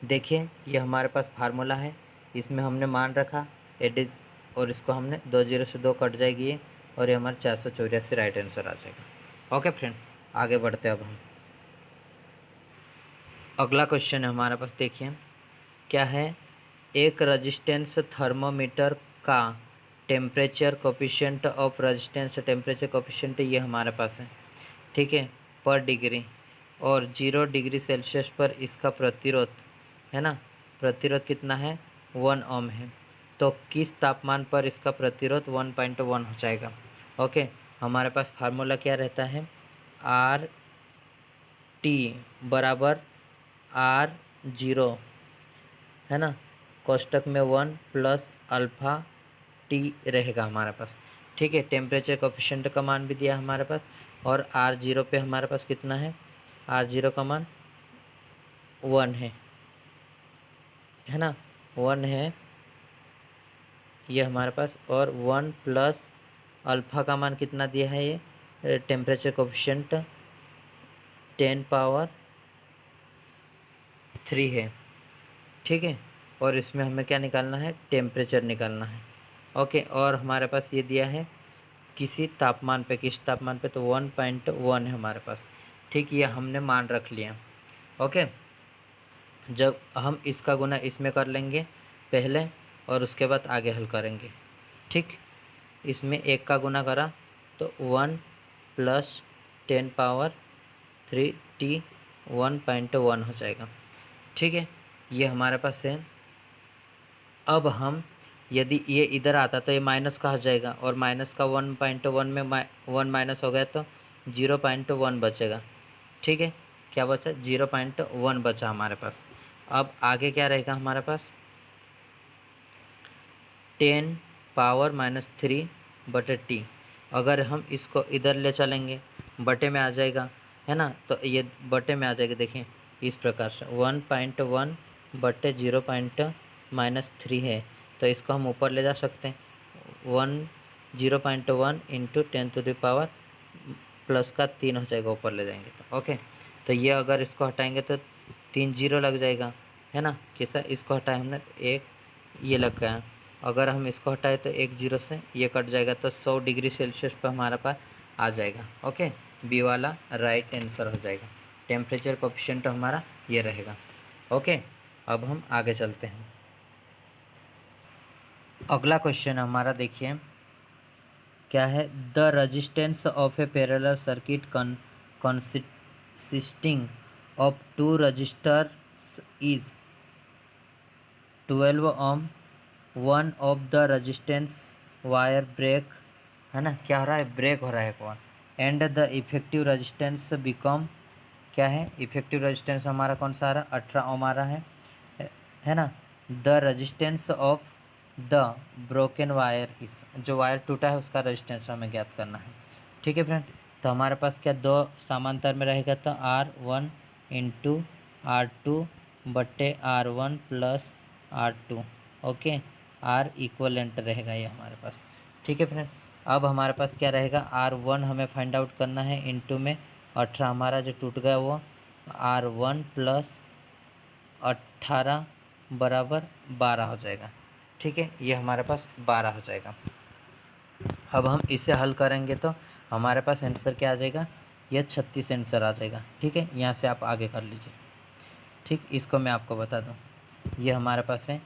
देखिए, ये हमारे पास फार्मूला है, इसमें हमने मान रखा एडिज, और इसको हमने 2 0 से 2 कट जाएगी ये, और ये हमारा 484 राइट आंसर आ जाएगा। ओके फ्रेंड, आगे बढ़ते हैं अब हम। अगला क्वेश्चन है हमारे पास, देखिए क्या है, एक रजिस्टेंस थर्मोमीटर का temperature coefficient of resistance, temperature coefficient ये हमारे पास है, ठीक है, पर डिग्री, और 0 डिग्री सेल्सियस पर इसका प्रतिरोध, है ना, प्रतिरोध कितना है, 1 ओम है। तो किस तापमान पर इसका प्रतिरोध 1.1 हो जाएगा। ओके, हमारे पास फार्मूला क्या रहता है, आर टी बराबर R0, है ना, कोष्टक में 1 प्लस अल्फ़ा टी रहेगा हमारे पास। ठीक है, टेम्परेचर कोफिशिएंट का मान भी दिया हमारे पास, और R0 पे हमारे पास कितना है, R0 का मान 1 है ना, 1 है ये हमारे पास, और 1 प्लस अल्फ़ा का मान कितना दिया है, ये टेम्परेचर कोफिशिएंट 10 पावर 3 है। ठीक है, और इसमें हमें क्या निकालना है, टेम्परेचर निकालना है। ओके, और हमारे पास ये दिया है किसी तापमान पे, किस तापमान पे, तो 1.1 है हमारे पास। ठीक, ये हमने मान रख लिया। ओके, जब हम इसका गुना इसमें कर लेंगे पहले, और उसके बाद आगे हल करेंगे। ठीक, इसमें 1 का गुना करा तो 1 प्लस 10 पावर 3 T 1.1 हो जाएगा। ठीक है, ये हमारे पास है। अब हम, यदि ये इधर आता तो ये माइनस का हो जाएगा, और माइनस का 1.1 में 1 माइनस हो गया तो 0.1 बचेगा। ठीक है, क्या बचा, 0.1 बचा हमारे पास। अब आगे क्या रहेगा हमारे पास, 10 पावर -3 बटे टी। अगर हम इसको इधर ले चलेंगे बटे में आ जाएगा, है ना, तो ये बटे में आ जाएगा। देखिए इस प्रकार से 1.1 बटे 0.3 है, तो इसको हम ऊपर ले जा सकते हैं। 0.1 इंटू 10⁻³ प्लस का 3 हो जाएगा, ऊपर ले जाएंगे तो। ओके, तो ये अगर इसको हटाएंगे तो 3 0 लग जाएगा, है ना। कैसा, इसको हटाए हमने, एक ये लग गया। अगर हम इसको हटाए तो 1 0 से ये कट जाएगा, तो 100 डिग्री सेल्सियस पर हमारा पास आ जाएगा। ओके, बी वाला राइट आंसर हो जाएगा। टेम्परेचर कोफिशिएंट हमारा ये रहेगा। ओके, अब हम आगे चलते हैं। अगला क्वेश्चन हमारा, देखिए क्या है, the resistance of a parallel circuit consisting of 2 resistors is 12 ohm, one of the resistance wire break, है ना, क्या हो रहा है, ब्रेक हो रहा है कौन, and the effective resistance become, क्या है, इफेक्टिव रेजिस्टेंस हमारा कौन सा आ रहा है, 18 ओम आ रहा है ना। The resistance of the broken wire इस, जो वायर टूटा है उसका रेजिस्टेंस हमें ज्ञात करना है। ठीक है फ्रेंड, तो हमारे पास क्या, 2 समांतर में रहेगा, तो R1 इंटू R2 बट्टे R1 plus R2। Okay, R equivalent रहेगा ये हमारे पास। ठीक है फ्रेंड, अब हमारे पास क्या रहेगा, R1 हमें फाइंड आउट करना है, इंटू में 18 हमारा जो टूट गया वो, R1 प्लस 18 बराबर 12 हो जाएगा। ठीक है, ये हमारे पास 12 हो जाएगा। अब हम इसे हल करेंगे तो हमारे पास आंसर क्या आ जाएगा, ये 36 आंसर आ जाएगा। ठीक है, यहाँ से आप आगे कर लीजिए। ठीक, इसको मैं आपको बता दूँ, ये हमारे पास है,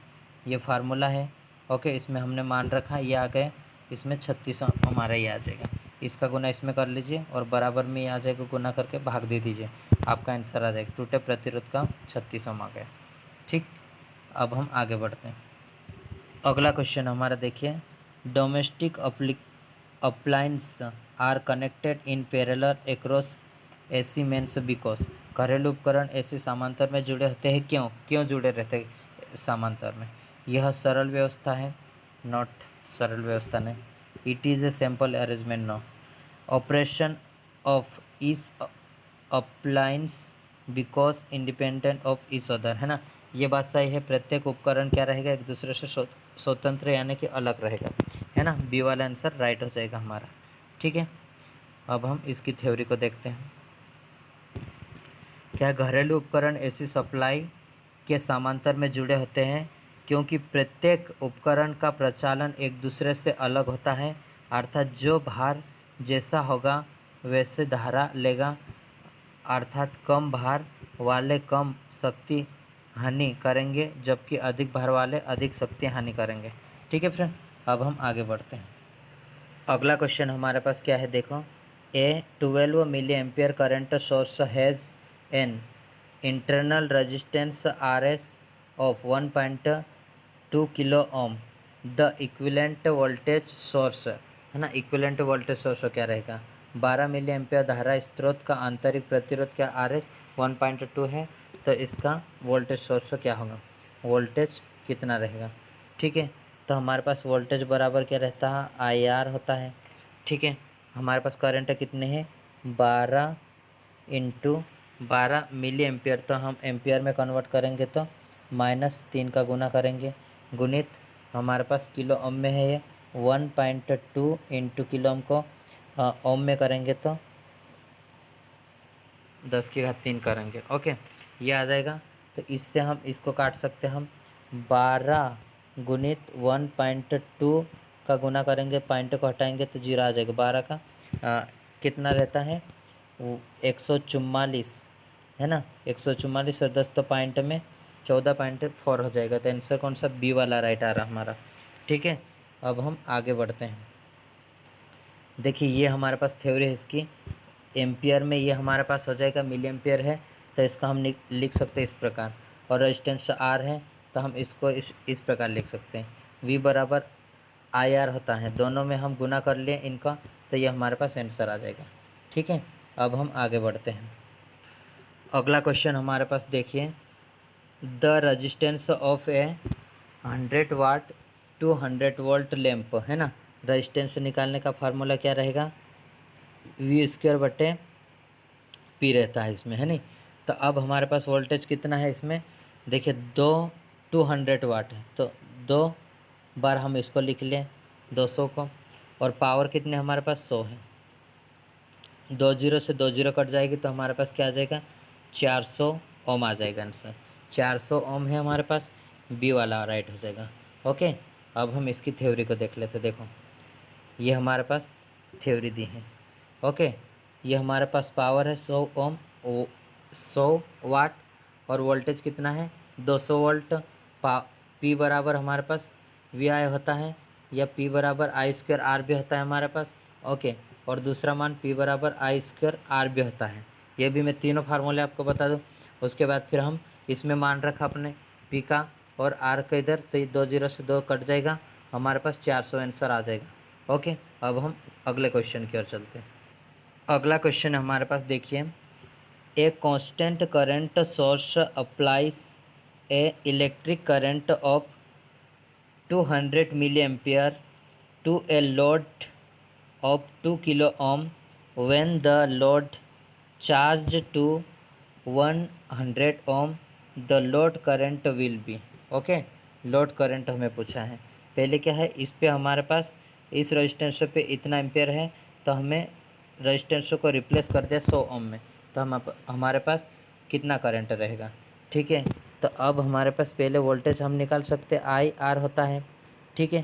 ये फार्मूला है। ओके, इसमें हमने मान रखा, ये आ गए, इसमें 36 हमारा ये आ जाएगा। इसका गुना इसमें कर लीजिए और बराबर में ये आ जाएगा, गुना करके भाग दे दीजिए, आपका आंसर आ जाएगा। टूटे प्रतिरोध का 36 ओम आ गया। ठीक, अब हम आगे बढ़ते हैं। अगला क्वेश्चन हमारा देखिए, domestic appliance are connected in parallel across AC mains because. घरेलू उपकरण ऐसे समांतर में जुड़े होते हैं, क्यों क्यों जुड़े रहते हैं समांतर में? यह सरल व्यवस्था है, नॉट सरल व्यवस्था नहीं। It is a simple arrangement, no. Operation of this appliance because independent of each other, है ना, ये बात सही है। प्रत्येक उपकरण क्या रहेगा, एक दूसरे से स्वतंत्र यानी कि अलग रहेगा, है ना। बी वाला आंसर राइट हो जाएगा हमारा। ठीक है, अब हम इसकी थ्योरी को देखते हैं। क्या घरेलू उपकरण ऐसी सप्लाई के समांतर में जुड़े होते हैं क्योंकि प्रत्येक उपकरण का प्रचालन एक दूसरे से अलग होता है, अर्थात जो भार जैसा होगा वैसे धारा लेगा, अर्थात कम भार वाले कम शक्ति हानि करेंगे जबकि अधिक भार वाले अधिक शक्ति हानि करेंगे। ठीक है फ्रेंड, अब हम आगे बढ़ते हैं। अगला क्वेश्चन हमारे पास क्या है, देखो। A 12 milli ampere current source has an internal resistance RS of 1.2 kilo ohm. The equivalent voltage source, है ना, इक्विवेलेंट वोल्टेज सोर्स क्या रहेगा, 12 मिली एम्पियर धारा स्रोत का आंतरिक प्रतिरोध क्या RS 1.2 है, तो इसका वोल्टेज सोर्स क्या होगा, वोल्टेज कितना रहेगा। ठीक है, तो हमारे पास वोल्टेज बराबर क्या रहता है, IR होता है। ठीक है, हमारे पास करंट कितने हैं, 12 इंटू 12 मिली एम्पियर, तो हम एम्पियर में कन्वर्ट करेंगे तो -3 का गुना करेंगे, गुणित हमारे पास किलो ओम में है ये 1.2 इंटू किलो ओम को ओम में करेंगे तो 10⁻³ करेंगे। ओके, ये आ जाएगा। तो इससे हम इसको काट सकते हैं, हम 12 गुणित 1.2 का गुना करेंगे, पॉइंट को हटाएंगे तो 0 आ जाएगा। 12 का कितना रहता है, 144, है ना, 144 और 10 तो पॉइंट में 14.4 हो जाएगा। तो आंसर कौन सा, बी वाला राइट आ रहा हमारा। ठीक है, अब हम आगे बढ़ते हैं। देखिए ये हमारे पास थ्योरी है इसकी, एम्पियर में ये हमारे पास हो जाएगा, मिली एम्पियर है तो इसका हम लिख सकते हैं इस प्रकार, और रेजिस्टेंस R है तो हम इसको इस प्रकार लिख सकते हैं, V बराबर IR होता है। दोनों में हम गुना कर लिए इनका तो ये हमारे पास आंसर आ जाएगा। ठीक है, अब हम आगे बढ़ते हैं। अगला क्वेश्चन हमारे पास देखिए, the resistance of a 100 watt 200 volt lamp, है ना, रजिस्टेंस निकालने का फार्मूला क्या रहेगा, V² P रहता है इसमें, है नहीं। तो अब हमारे पास वोल्टेज कितना है इसमें, देखिए 200 वाट है तो 2 बार हम इसको लिख लें 200 को, और पावर कितने हमारे पास 100 है, 2 0 से 2 0 कट जाएगी तो हमारे पास क्या आ जाएगा, 400 ओम आ जाएगा आंसर। 400 ओम है हमारे पास, बी वाला राइट हो जाएगा। ओके, अब हम इसकी थ्योरी को देख लेते। देखो ये हमारे पास थ्योरी दी है। ओके, ये हमारे पास पावर है 100 ओम, 100 वाट, और वोल्टेज कितना है 200 वोल्ट। पी बराबर हमारे पास VI होता है, या P बराबर I² R भी होता है हमारे पास। ओके, और दूसरा मान P बराबर I² R भी होता है। ये भी मैं तीनों फार्मूले आपको बता दूँ। उसके बाद फिर हम इसमें मान रखा अपने P का और R का इधर, तो ये 2 0 से 2 कट जाएगा, हमारे पास 400 आंसर आ जाएगा। ओके, अब हम अगले क्वेश्चन की ओर चलते हैं। अगला क्वेश्चन हमारे पास देखिए, a constant current source applies a electric current of 200 milli ampere to a load of 2 kilo ohm when the load charge to 100 ohm, the load current will be. Okay, load current हमें पूछा है। पहले क्या है, इस पे हमारे पास इस रजिस्टेंस पे इतना एम्पियर है तो हमें रजिस्टेंस को रिप्लेस कर दिया 100 ओम में, तो हमारे पास कितना करंट रहेगा। ठीक है, तो अब हमारे पास पहले वोल्टेज हम निकाल सकते हैं, IR होता है। ठीक है,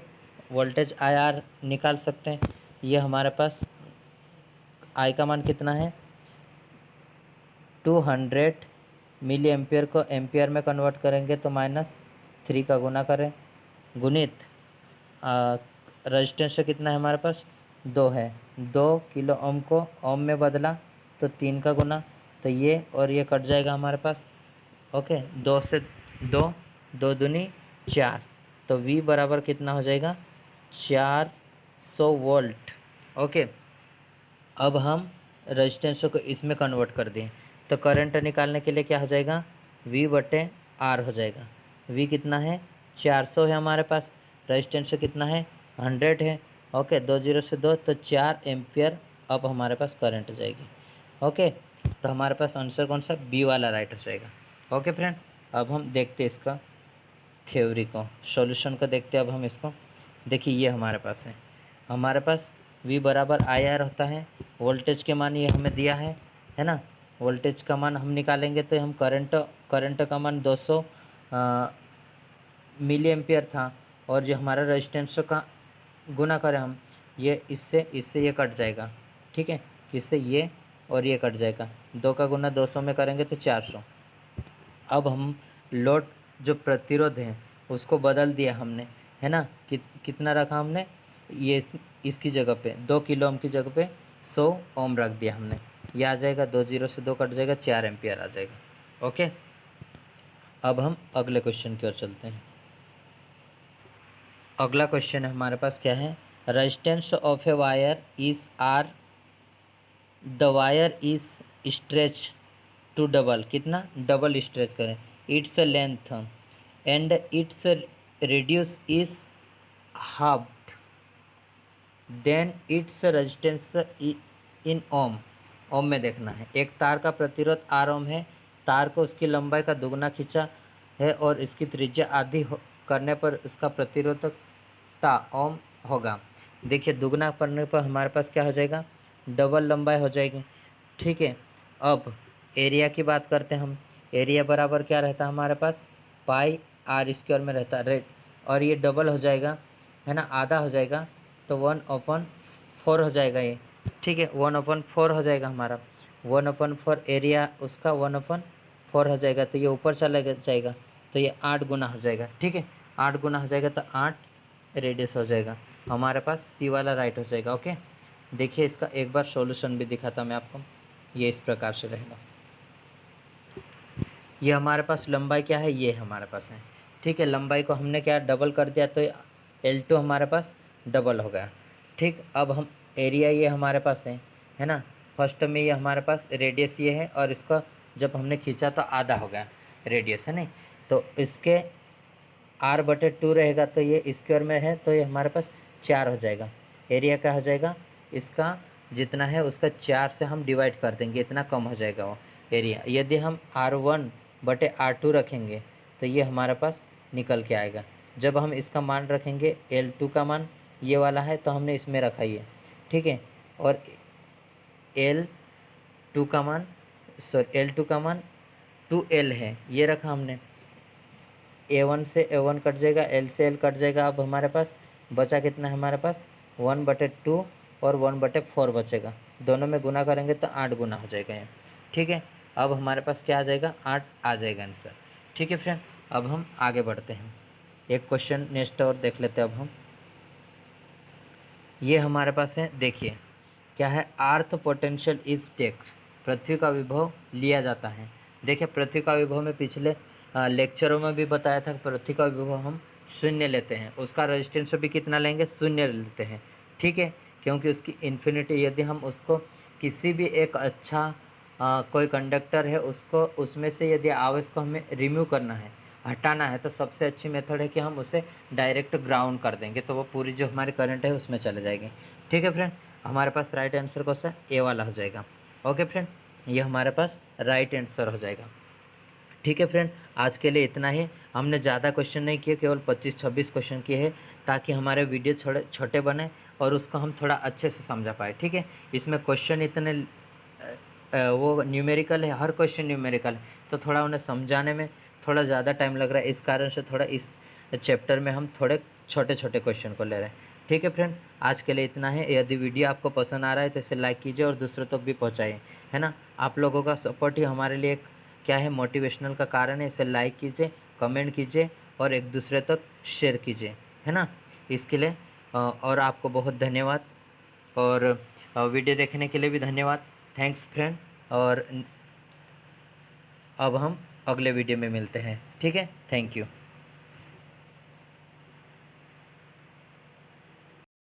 वोल्टेज IR निकाल सकते हैं। ये हमारे पास I का मान कितना है, 200 मिली एम्पियर को एम्पियर में कन्वर्ट करेंगे तो -3 का गुना करें, गुणित रजिस्टेंस कितना है हमारे पास 2 है, 2 किलो ओम को ओम में बदला तो 3 का गुना, तो ये और ये कट जाएगा हमारे पास। ओके, 2 से 2, 2 दूनी 4, तो V बराबर कितना हो जाएगा 400 वोल्ट। ओके, अब हम रजिस्टेंस को इसमें कन्वर्ट कर दें तो करंट निकालने के लिए क्या हो जाएगा V/R हो जाएगा। V कितना है 400 है हमारे पास, रजिस्टेंस कितना है 100 है। ओके, 2 0 से 2 तो 4 एम्पियर अब हमारे पास करंट जाएगी। ओके, तो हमारे पास आंसर कौन सा बी वाला राइट हो जाएगा। ओके फ्रेंड, अब हम देखते हैं इसका थ्योरी को, सॉल्यूशन को देखते हैं अब हम इसको। देखिए ये हमारे पास है, हमारे पास V बराबर IR होता है, वोल्टेज के मान ये हमें दिया है ना। वोल्टेज का मान हम निकालेंगे तो हम करंट का मान 200 मिली एम्पियर था, और जो हमारा रेजिस्टेंस का गुना करें हम, ये इससे ये कट जाएगा। ठीक है, इससे ये और ये कट जाएगा, 2 का गुना 200 में करेंगे तो 400। अब हम लोड जो प्रतिरोध है उसको बदल दिया हमने, है ना। कितना रखा हमने, ये इसकी जगह पे 2 किलो ओम की जगह पे 100 ओम रख दिया हमने। ये आ जाएगा 2 0 से 2 कट जाएगा, 4 एम्पियर आ जाएगा। ओके, अब हम अगले क्वेश्चन की ओर चलते हैं। अगला क्वेश्चन है हमारे पास क्या है, resistance of a wire is R, the wire is stretch to double, कितना डबल स्ट्रेच करें its length and its radius is halved, then its resistance in ohm. Ohm में देखना है, एक तार का प्रतिरोध R ओम है, तार को उसकी लंबाई का दुगना खींचा है और इसकी त्रिज्या आधी करने पर इसका प्रतिरोधकता ओम होगा। देखिए दुगना करने पर हमारे पास क्या हो जाएगा डबल लंबाई हो जाएगी। ठीक है, अब एरिया की बात करते हैं हम। एरिया बराबर क्या रहता है हमारे पास πr² में रहता है रेट, और ये डबल हो जाएगा, है ना, आधा हो जाएगा तो 1/4 हो जाएगा ये। ठीक है, 1/4 हो जाएगा हमारा, 1/4 एरिया उसका 1/4 हो जाएगा, तो ये ऊपर चला जाएगा तो ये 8 गुना हो जाएगा। ठीक है, 8 गुना हो जाएगा तो 8 रेडियस हो जाएगा, हमारे पास सी वाला राइट हो जाएगा। ओके, देखिए इसका एक बार सॉल्यूशन भी दिखाता मैं आपको, ये इस प्रकार से रहेगा। ये हमारे पास लंबाई क्या है, ये हमारे पास है। ठीक है, लंबाई को हमने क्या डबल कर दिया तो L2 हमारे पास डबल हो गया। ठीक, अब हम एरिया ये हमारे पास है ना। फर्स्ट में ये हमारे पास रेडियस ये है, और इसका जब हमने खींचा तो आधा हो गया रेडियस, है नहीं, तो इसके R/2 रहेगा, तो ये स्क्वायर में है तो ये हमारे पास 4 हो जाएगा। एरिया क्या हो जाएगा, इसका जितना है उसका 4 से हम डिवाइड कर देंगे, इतना कम हो जाएगा वो एरिया। यदि हम R1/R2 रखेंगे तो ये हमारे पास निकल के आएगा। जब हम इसका मान रखेंगे L2 का मान ये वाला है तो हमने इसमें रखा ये। ठीक है, और L2 का मान L2 का मान 2L है, ये रखा हमने। A1 से A1 कट जाएगा, L से L कट जाएगा। अब हमारे पास बचा कितना है हमारे पास 1/2 और 1/4 बचेगा, दोनों में गुना करेंगे तो 8 गुना हो जाएगा ये। ठीक है, अब हमारे पास क्या आ जाएगा 8 आ जाएगा आंसर। ठीक है फ्रेंड, अब हम आगे बढ़ते हैं, एक क्वेश्चन नेक्स्ट और देख लेते हैं अब हम। ये हमारे पास है, देखिए क्या है, अर्थ पोटेंशियल इज टेक, पृथ्वी का विभव लिया जाता है। देखिए पृथ्वी का विभव में पिछले लेक्चरों में भी बताया था कि पृथ्वी का विभव हम 0 लेते हैं, उसका रेजिस्टेंस भी कितना लेंगे 0 लेते हैं। ठीक है, क्योंकि उसकी इन्फिनिटी, यदि हम उसको किसी भी एक अच्छा कोई कंडक्टर है उसको उसमें से यदि आवेश को हमें रिमूव करना है, हटाना है, तो सबसे अच्छी मेथड है कि हम उसे डायरेक्ट ग्राउंड कर देंगे, तो वो पूरी जो हमारी करंट है उसमें चले जाएगी। ठीक है फ्रेंड, हमारे पास राइट आंसर कौन सा ए वाला हो जाएगा। ओके फ्रेंड, ये हमारे पास राइट आंसर हो जाएगा। ठीक है फ्रेंड, आज के लिए इतना ही। हमने ज़्यादा क्वेश्चन नहीं किए, केवल 25-26 क्वेश्चन किए हैं, ताकि हमारे वीडियो थोड़े छोटे बने और उसको हम थोड़ा अच्छे से समझा पाए। ठीक है, इसमें क्वेश्चन इतने वो न्यूमेरिकल है, हर क्वेश्चन न्यूमेरिकल है, तो थोड़ा उन्हें समझाने में थोड़ा ज़्यादा टाइम लग रहा है, इस कारण से थोड़ा इस चैप्टर में हम थोड़े छोटे छोटे क्वेश्चन को ले रहे हैं। ठीक है फ्रेंड, आज के लिए इतना है। यदि वीडियो आपको पसंद आ रहा है तो इसे लाइक कीजिए और दूसरों तक भी पहुँचाइए, है ना। आप लोगों का सपोर्ट ही हमारे लिए क्या है, मोटिवेशनल का कारण है। इसे लाइक कीजिए, कमेंट कीजिए और एक दूसरे तक शेयर कीजिए, है ना। इसके लिए और आपको बहुत धन्यवाद। और वीडियो देखने के लिए भी धन्यवाद। Thanks friend. और अब हम अगले वीडियो में मिलते हैं, ठीक है। Thank you.